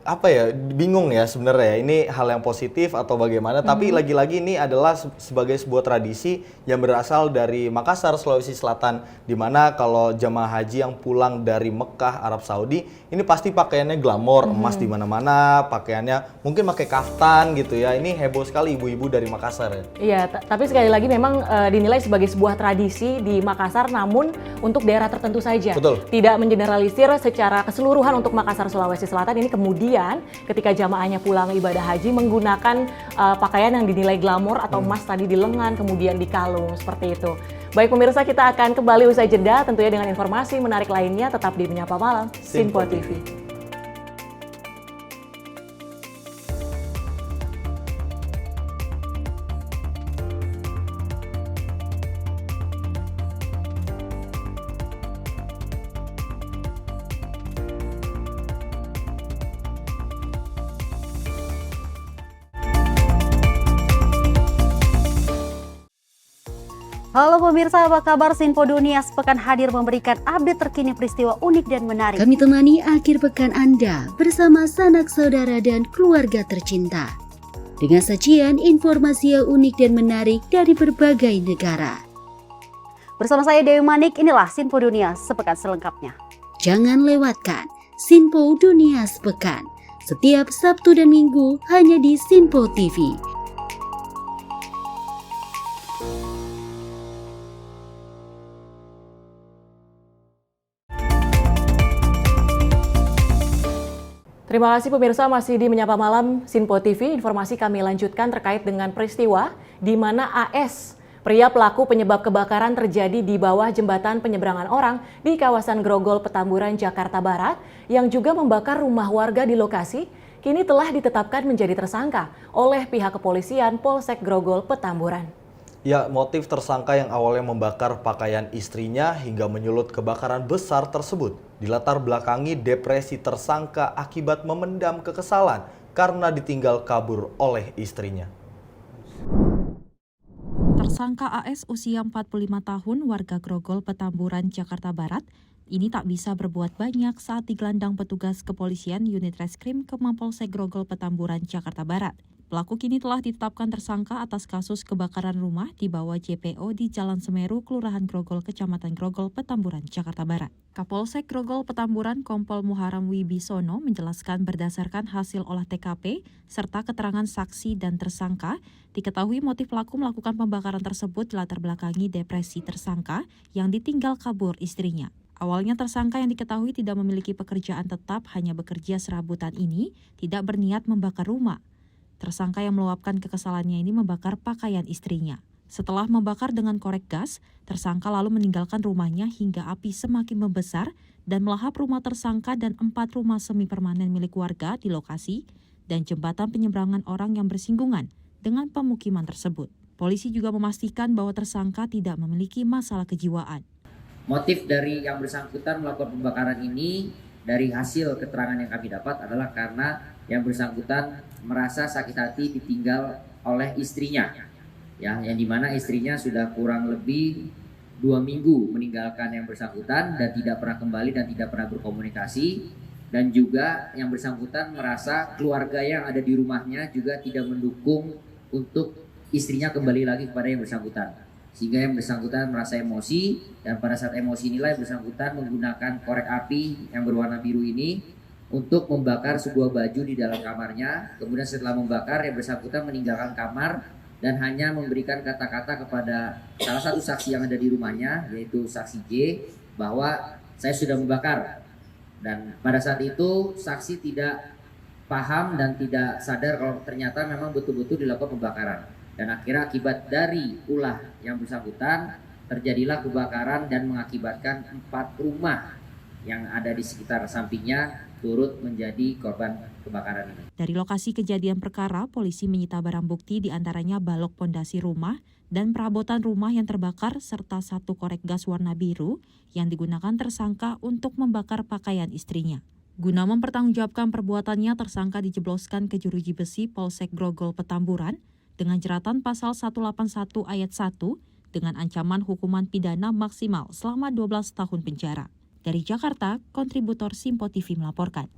bingung ya sebenarnya. Ini hal yang positif atau bagaimana? Tapi lagi-lagi ini adalah sebagai sebuah tradisi yang berasal dari Makassar, Sulawesi Selatan, di mana kalau jamaah haji yang pulang dari Mekah, Arab Saudi, ini pasti pakaiannya glamor, emas di mana-mana, pakaiannya mungkin pakai kaftan gitu ya. Ini heboh sekali ibu-ibu dari Makassar ya. Iya, tapi sekali lagi memang dinilai sebagai sebuah tradisi di Makassar, namun untuk daerah tertentu saja. Betul. Tidak mengeneralisir secara keseluruhan untuk Makassar, Sulawesi Selatan. Ini kemudian ketika jamaahnya pulang ibadah haji menggunakan pakaian yang dinilai glamor atau emas tadi di lengan, kemudian di kalung, seperti itu. Baik pemirsa, kita akan kembali usai jeda tentunya dengan informasi menarik lainnya, tetap di Menyapa Malam Sinpo TV. Halo pemirsa, apa kabar? Sinpo Dunia sepekan hadir memberikan update terkini peristiwa unik dan menarik. Kami temani akhir pekan Anda bersama sanak saudara dan keluarga tercinta. Dengan sajian informasi yang unik dan menarik dari berbagai negara. Bersama saya Dewi Manik, inilah Sinpo Dunia sepekan selengkapnya. Jangan lewatkan Sinpo Dunia sepekan. Setiap Sabtu dan Minggu hanya di Sinpo TV. Terima kasih pemirsa, masih di Menyapa Malam Sinpo TV. Informasi kami lanjutkan terkait dengan peristiwa di mana AS, pria pelaku penyebab kebakaran terjadi di bawah jembatan penyeberangan orang di kawasan Grogol, Petamburan, Jakarta Barat, yang juga membakar rumah warga di lokasi, kini telah ditetapkan menjadi tersangka oleh pihak kepolisian Polsek Grogol, Petamburan. Ya, motif tersangka yang awalnya membakar pakaian istrinya hingga menyulut kebakaran besar tersebut dilatar belakangi depresi tersangka akibat memendam kekesalan karena ditinggal kabur oleh istrinya. Tersangka AS usia 45 tahun warga Grogol, Petamburan, Jakarta Barat ini tak bisa berbuat banyak saat digelandang petugas kepolisian unit reskrim ke Mapolsek Grogol, Petamburan, Jakarta Barat. Pelaku kini telah ditetapkan tersangka atas kasus kebakaran rumah di bawah JPO di Jalan Semeru, Kelurahan Grogol, Kecamatan Grogol, Petamburan, Jakarta Barat. Kapolsek Grogol, Petamburan, Kompol Muharam Wibisono menjelaskan berdasarkan hasil olah TKP serta keterangan saksi dan tersangka, diketahui motif pelaku melakukan pembakaran tersebut dilatar belakangi depresi tersangka yang ditinggal kabur istrinya. Awalnya tersangka yang diketahui tidak memiliki pekerjaan tetap, hanya bekerja serabutan ini, tidak berniat membakar rumah. Tersangka yang meluapkan kekesalannya ini membakar pakaian istrinya. Setelah membakar dengan korek gas, tersangka lalu meninggalkan rumahnya hingga api semakin membesar dan melahap rumah tersangka dan 4 rumah semi permanen milik warga di lokasi dan jembatan penyeberangan orang yang bersinggungan dengan pemukiman tersebut. Polisi juga memastikan bahwa tersangka tidak memiliki masalah kejiwaan. Motif dari yang bersangkutan melakukan pembakaran ini dari hasil keterangan yang kami dapat adalah karena yang bersangkutan merasa sakit hati ditinggal oleh istrinya, ya, yang dimana istrinya sudah kurang lebih 2 minggu meninggalkan yang bersangkutan dan tidak pernah kembali dan tidak pernah berkomunikasi, dan juga yang bersangkutan merasa keluarga yang ada di rumahnya juga tidak mendukung untuk istrinya kembali lagi kepada yang bersangkutan, sehingga yang bersangkutan merasa emosi, dan pada saat emosi inilah yang bersangkutan menggunakan korek api yang berwarna biru ini untuk membakar sebuah baju di dalam kamarnya. Kemudian setelah membakar, yang bersangkutan meninggalkan kamar dan hanya memberikan kata-kata kepada salah satu saksi yang ada di rumahnya, yaitu saksi J, bahwa saya sudah membakar. Dan pada saat itu saksi tidak paham dan tidak sadar kalau ternyata memang betul-betul dilakukan pembakaran. Dan akhirnya akibat dari ulah yang bersangkutan terjadilah kebakaran dan mengakibatkan 4 rumah yang ada di sekitar sampingnya turut menjadi korban kebakaran ini. Dari lokasi kejadian perkara, polisi menyita barang bukti diantaranya balok pondasi rumah dan perabotan rumah yang terbakar serta 1 korek gas warna biru yang digunakan tersangka untuk membakar pakaian istrinya. Guna mempertanggungjawabkan perbuatannya, tersangka dijebloskan ke jeruji besi Polsek Grogol Petamburan dengan jeratan pasal 181 ayat 1 dengan ancaman hukuman pidana maksimal selama 12 tahun penjara. Dari Jakarta, kontributor Simpo TV melaporkan.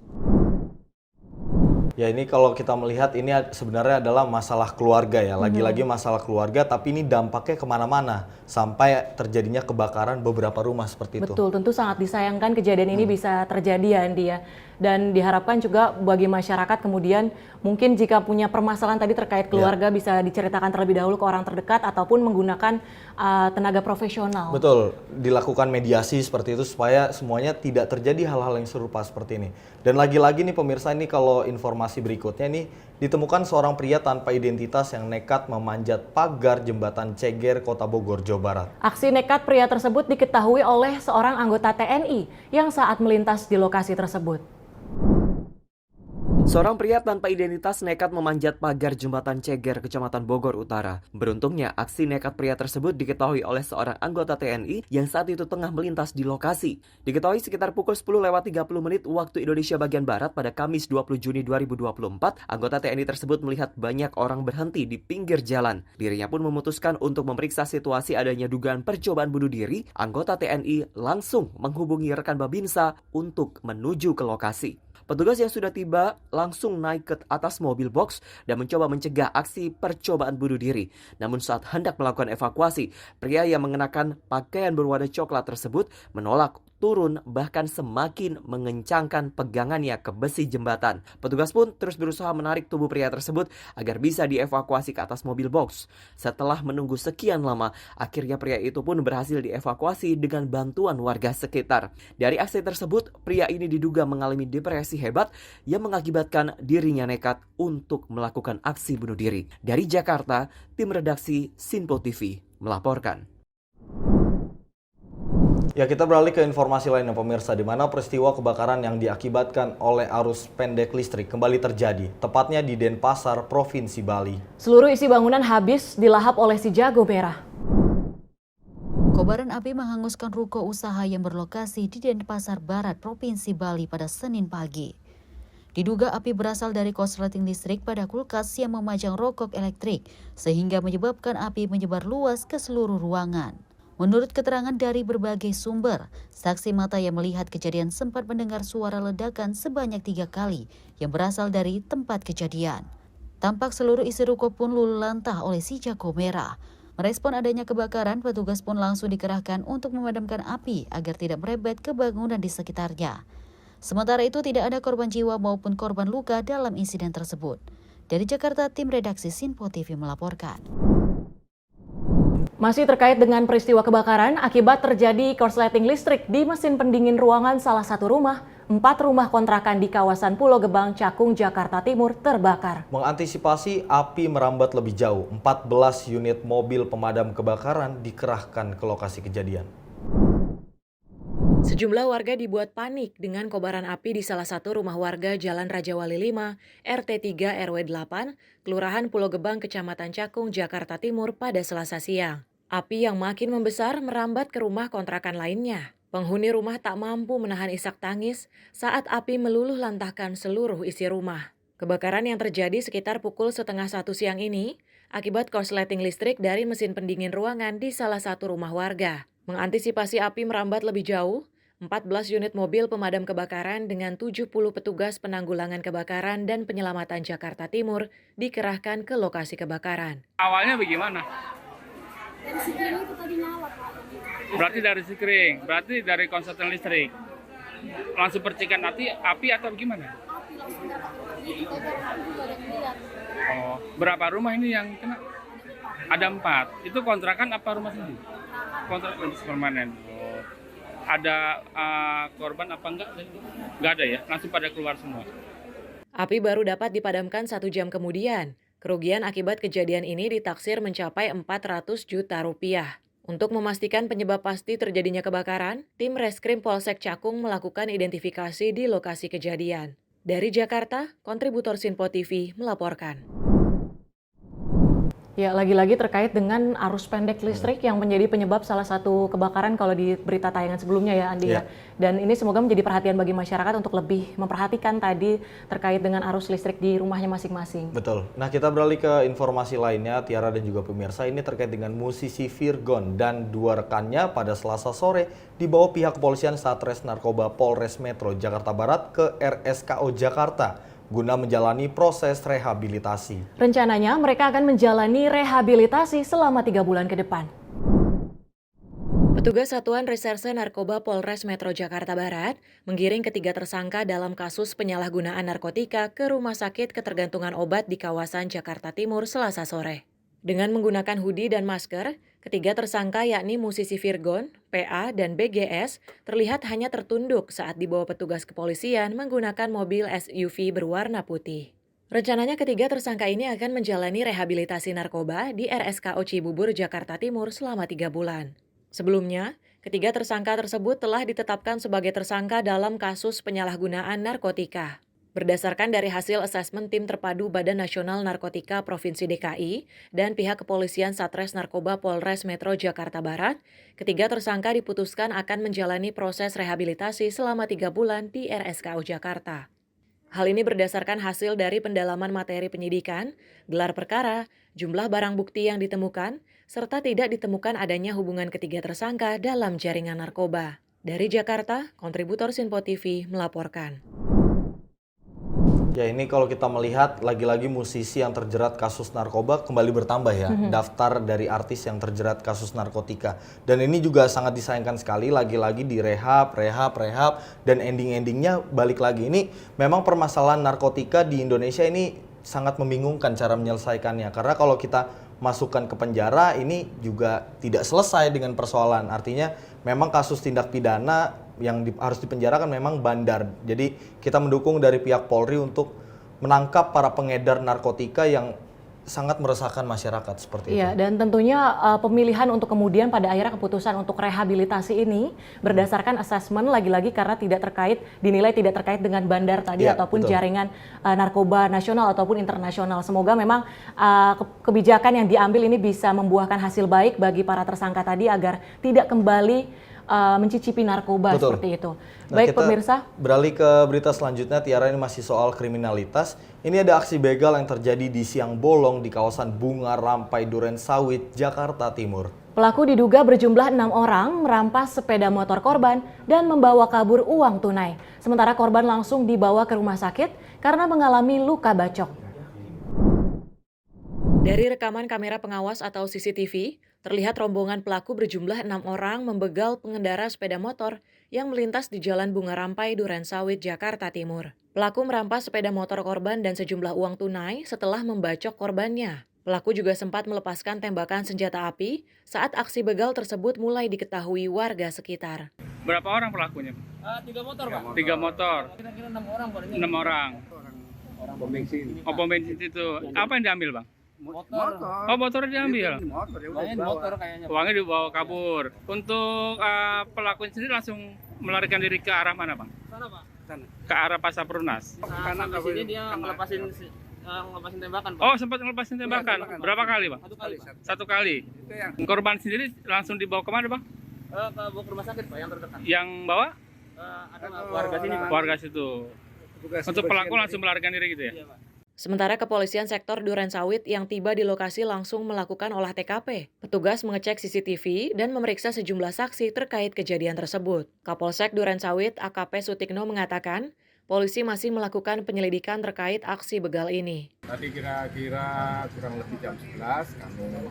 Ya, ini kalau kita melihat ini sebenarnya adalah masalah keluarga ya. Lagi-lagi masalah keluarga, tapi ini dampaknya kemana-mana. Sampai terjadinya kebakaran beberapa rumah seperti itu. Betul, tentu sangat disayangkan kejadian ini bisa terjadi ya Andi ya. Dan diharapkan juga bagi masyarakat kemudian mungkin jika punya permasalahan tadi terkait keluarga bisa diceritakan terlebih dahulu ke orang terdekat ataupun menggunakan tenaga profesional. Betul, dilakukan mediasi seperti itu supaya semuanya tidak terjadi hal-hal yang serupa seperti ini. Dan lagi-lagi nih pemirsa, ini kalau informasi berikutnya nih, ditemukan seorang pria tanpa identitas yang nekat memanjat pagar jembatan Ceger, Kota Bogor, Jawa Barat. Aksi nekat pria tersebut diketahui oleh seorang anggota TNI yang saat melintas di lokasi tersebut. Seorang pria tanpa identitas nekat memanjat pagar jembatan Ceger, Kecamatan Bogor Utara. Beruntungnya, aksi nekat pria tersebut diketahui oleh seorang anggota TNI yang saat itu tengah melintas di lokasi. Diketahui sekitar pukul 10:30 waktu Indonesia bagian Barat pada Kamis 20 Juni 2024, anggota TNI tersebut melihat banyak orang berhenti di pinggir jalan. Dirinya pun memutuskan untuk memeriksa situasi adanya dugaan percobaan bunuh diri. Anggota TNI langsung menghubungi rekan Babinsa untuk menuju ke lokasi. Petugas yang sudah tiba langsung naik ke atas mobil box dan mencoba mencegah aksi percobaan bunuh diri. Namun saat hendak melakukan evakuasi, pria yang mengenakan pakaian berwarna coklat tersebut menolak turun, bahkan semakin mengencangkan pegangannya ke besi jembatan. Petugas pun terus berusaha menarik tubuh pria tersebut agar bisa dievakuasi ke atas mobil box. Setelah menunggu sekian lama, akhirnya pria itu pun berhasil dievakuasi dengan bantuan warga sekitar. Dari aksi tersebut, pria ini diduga mengalami depresi hebat yang mengakibatkan dirinya nekat untuk melakukan aksi bunuh diri. Dari Jakarta, tim redaksi Simpo TV melaporkan. Ya, kita beralih ke informasi lainnya pemirsa, di mana peristiwa kebakaran yang diakibatkan oleh arus pendek listrik kembali terjadi, tepatnya di Denpasar, Provinsi Bali. Seluruh isi bangunan habis dilahap oleh si jago merah. Kobaran api menghanguskan ruko usaha yang berlokasi di Denpasar Barat, Provinsi Bali pada Senin pagi. Diduga api berasal dari korsleting listrik pada kulkas yang memajang rokok elektrik, sehingga menyebabkan api menyebar luas ke seluruh ruangan. Menurut keterangan dari berbagai sumber, saksi mata yang melihat kejadian sempat mendengar suara ledakan sebanyak 3 kali yang berasal dari tempat kejadian. Tampak seluruh isi ruko pun luluh lantah oleh si jago merah. Merespon adanya kebakaran, petugas pun langsung dikerahkan untuk memadamkan api agar tidak merebet ke bangunan di sekitarnya. Sementara itu tidak ada korban jiwa maupun korban luka dalam insiden tersebut. Dari Jakarta, tim redaksi Simpo TV melaporkan. Masih terkait dengan peristiwa kebakaran akibat terjadi korsleting listrik di mesin pendingin ruangan salah satu rumah, 4 rumah kontrakan di kawasan Pulau Gebang, Cakung, Jakarta Timur terbakar. Mengantisipasi api merambat lebih jauh, 14 unit mobil pemadam kebakaran dikerahkan ke lokasi kejadian. Sejumlah warga dibuat panik dengan kobaran api di salah satu rumah warga Jalan Raja Wali 5, RT 3 RW 8, Kelurahan Pulau Gebang, Kecamatan Cakung, Jakarta Timur pada Selasa siang. Api yang makin membesar merambat ke rumah kontrakan lainnya. Penghuni rumah tak mampu menahan isak tangis saat api meluluh lantahkan seluruh isi rumah. Kebakaran yang terjadi sekitar pukul 12:30 siang ini akibat korsleting listrik dari mesin pendingin ruangan di salah satu rumah warga. Mengantisipasi api merambat lebih jauh, 14 unit mobil pemadam kebakaran dengan 70 petugas penanggulangan kebakaran dan penyelamatan Jakarta Timur dikerahkan ke lokasi kebakaran. Awalnya bagaimana? Dari sikring itu tadi nyala, Pak. Berarti dari sikring, berarti dari konsleting listrik. langsung percikan api atau gimana? Oh, berapa rumah ini yang kena? Ada 4. Itu kontrakan apa rumah sendiri? Kontrakan permanen. Oh. Ada korban apa enggak? Enggak ada ya, langsung pada keluar semua. Api baru dapat dipadamkan 1 jam kemudian. Kerugian akibat kejadian ini ditaksir mencapai 400 juta rupiah. Untuk memastikan penyebab pasti terjadinya kebakaran, tim Reskrim Polsek Cakung melakukan identifikasi di lokasi kejadian. Dari Jakarta, kontributor Sinpo TV melaporkan. Ya, lagi-lagi terkait dengan arus pendek listrik yang menjadi penyebab salah satu kebakaran kalau di berita tayangan sebelumnya ya, Andi ya. Dan ini semoga menjadi perhatian bagi masyarakat untuk lebih memperhatikan tadi terkait dengan arus listrik di rumahnya masing-masing. Betul. Nah, kita beralih ke informasi lainnya, Tiara dan juga pemirsa. Ini terkait dengan musisi Virgon dan 2 rekannya pada Selasa sore dibawa pihak kepolisian Satres Narkoba Polres Metro Jakarta Barat ke RSKO Jakarta guna menjalani proses rehabilitasi. Rencananya mereka akan menjalani rehabilitasi selama 3 bulan ke depan. Petugas Satuan Reserse Narkoba Polres Metro Jakarta Barat menggiring ketiga tersangka dalam kasus penyalahgunaan narkotika ke Rumah Sakit Ketergantungan Obat di kawasan Jakarta Timur Selasa sore. Dengan menggunakan hoodie dan masker, ketiga tersangka yakni musisi Virgon, PA, dan BGS terlihat hanya tertunduk saat dibawa petugas kepolisian menggunakan mobil SUV berwarna putih. Rencananya ketiga tersangka ini akan menjalani rehabilitasi narkoba di RSKO Cibubur, Jakarta Timur selama 3 bulan. Sebelumnya, ketiga tersangka tersebut telah ditetapkan sebagai tersangka dalam kasus penyalahgunaan narkotika. Berdasarkan dari hasil asesmen Tim Terpadu Badan Nasional Narkotika Provinsi DKI dan pihak kepolisian Satres Narkoba Polres Metro Jakarta Barat, ketiga tersangka diputuskan akan menjalani proses rehabilitasi selama 3 bulan di RSKO Jakarta. Hal ini berdasarkan hasil dari pendalaman materi penyidikan, gelar perkara, jumlah barang bukti yang ditemukan, serta tidak ditemukan adanya hubungan ketiga tersangka dalam jaringan narkoba. Dari Jakarta, kontributor Sinpo TV melaporkan. Ya, ini kalau kita melihat lagi-lagi musisi yang terjerat kasus narkoba kembali bertambah ya, daftar dari artis yang terjerat kasus narkotika. Dan ini juga sangat disayangkan sekali, lagi-lagi direhab, dan ending-endingnya balik lagi. Ini memang permasalahan narkotika di Indonesia ini sangat membingungkan cara menyelesaikannya. Karena kalau kita masukkan ke penjara, ini juga tidak selesai dengan persoalan. Artinya memang kasus tindak pidana yang harus dipenjarakan memang bandar. Jadi kita mendukung dari pihak Polri untuk menangkap para pengedar narkotika yang sangat meresahkan masyarakat seperti itu. Iya, dan tentunya pemilihan untuk kemudian pada akhirnya keputusan untuk rehabilitasi ini berdasarkan asesmen lagi-lagi karena dinilai tidak terkait dengan bandar tadi ataupun jaringan narkoba nasional ataupun internasional. Semoga memang kebijakan yang diambil ini bisa membuahkan hasil baik bagi para tersangka tadi agar tidak kembali mencicipi narkoba. Betul. Seperti itu. Nah, baik pemirsa. Beralih ke berita selanjutnya, Tiara, ini masih soal kriminalitas. Ini ada aksi begal yang terjadi di Siang Bolong di kawasan Bunga Rampai Duren Sawit, Jakarta Timur. Pelaku diduga berjumlah 6 orang merampas sepeda motor korban dan membawa kabur uang tunai. Sementara korban langsung dibawa ke rumah sakit karena mengalami luka bacok. Dari rekaman kamera pengawas atau CCTV, terlihat rombongan pelaku berjumlah 6 orang membegal pengendara sepeda motor yang melintas di Jalan Bunga Rampai Duren Sawit, Jakarta Timur. Pelaku merampas sepeda motor korban dan sejumlah uang tunai setelah membacok korbannya. Pelaku juga sempat melepaskan tembakan senjata api saat aksi begal tersebut mulai diketahui warga sekitar. Berapa orang pelakunya? 3 motor, Pak. 3 motor. Kira-kira 6 orang, Pak. 6 orang. Orang pom bensin. Oh, pom bensin itu. Apa yang diambil, Bang? Motor. Oh, motornya diambil. Motor kayaknya. Uangnya dibawa kabur. Untuk pelaku sendiri langsung melarikan diri ke arah mana, Bang? Sana, Pak. Sana. Ke arah Pasar Perumnas. Karena di sini dia ngelepasin tembakan, Pak. Oh, sempat ngelepasin tembakan. Berapa kali, Bang? 1 kali, Pak. 1 kali. Korban sendiri langsung dibawa kemana, Bang? Ke rumah sakit, Pak, yang terdekat. Yang bawa? Ada warga sini, Pak. Warga situ. Untuk pelaku langsung melarikan diri gitu ya? Iya, Pak. Sementara kepolisian sektor Duren Sawit yang tiba di lokasi langsung melakukan olah TKP. Petugas mengecek CCTV dan memeriksa sejumlah saksi terkait kejadian tersebut. Kapolsek Duren Sawit AKP Sutikno mengatakan, polisi masih melakukan penyelidikan terkait aksi begal ini. Tadi kira-kira kurang lebih jam 11 kami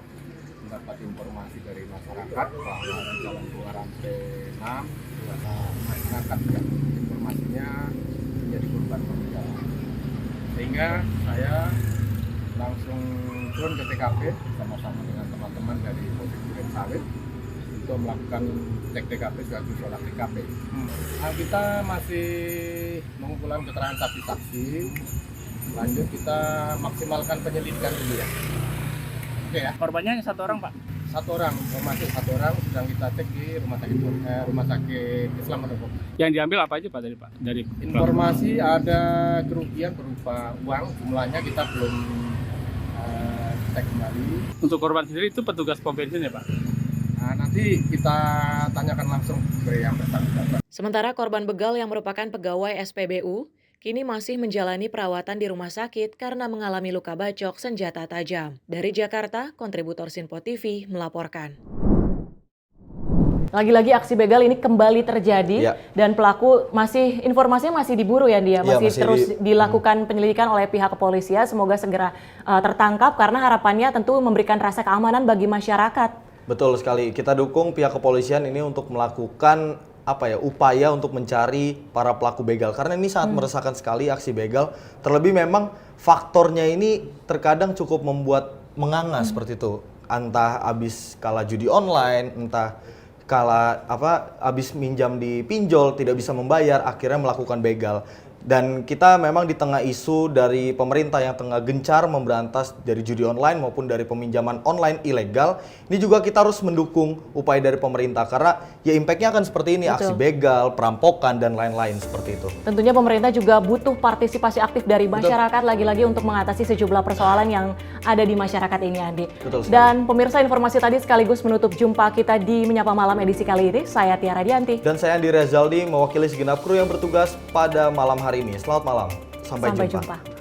mendapat informasi dari masyarakat bahwa di Jalan Bunga Rampai 6 ada masyarakat yang sehingga saya langsung turun ke TKP sama-sama dengan teman-teman dari Polsek Duren Sawit untuk melakukan cek TKP sekaligus olah TKP. Nah, kita masih mengumpulkan keterangan saksi-saksi. Lanjut kita maksimalkan penyelidikan dulu ya. Oke ya. Korbannya satu orang, Pak? Satu orang, masih satu orang sedang kita cek di rumah sakit Islam Menopo. Yang diambil apa aja Pak dari Pak? Dari informasi ada kerugian berupa uang, jumlahnya kita belum cek kembali. Untuk korban sendiri itu petugas pom bensin ya Pak? Nah, nanti kita tanyakan langsung ke yang bersangkutan. Sementara korban begal yang merupakan pegawai SPBU kini masih menjalani perawatan di rumah sakit karena mengalami luka bacok senjata tajam. Dari Jakarta, kontributor Sinpo TV melaporkan. Lagi-lagi aksi begal ini kembali terjadi dan pelaku informasinya masih diburu ya dia, masih terus dilakukan penyelidikan oleh pihak kepolisian. Semoga segera tertangkap karena harapannya tentu memberikan rasa keamanan bagi masyarakat. Betul sekali, kita dukung pihak kepolisian ini untuk melakukan upaya untuk mencari para pelaku begal karena ini sangat meresahkan sekali aksi begal. Terlebih memang faktornya ini terkadang cukup membuat menganga seperti itu. Entah habis kalah judi online, entah habis minjam di pinjol tidak bisa membayar akhirnya melakukan begal. Dan kita memang di tengah isu dari pemerintah yang tengah gencar memberantas dari judi online maupun dari peminjaman online ilegal, ini juga kita harus mendukung upaya dari pemerintah karena ya impact-nya akan seperti ini, aksi begal, perampokan dan lain-lain seperti itu. Tentunya pemerintah juga butuh partisipasi aktif dari masyarakat lagi-lagi untuk mengatasi sejumlah persoalan yang ada di masyarakat ini, Andi. Dan pemirsa, informasi tadi sekaligus menutup jumpa kita di Menyapa Malam edisi kali ini. Saya Tiara Dianti. Dan saya Andi Rezaldi mewakili segenap kru yang bertugas pada malam hari ini. Selamat malam. Sampai jumpa.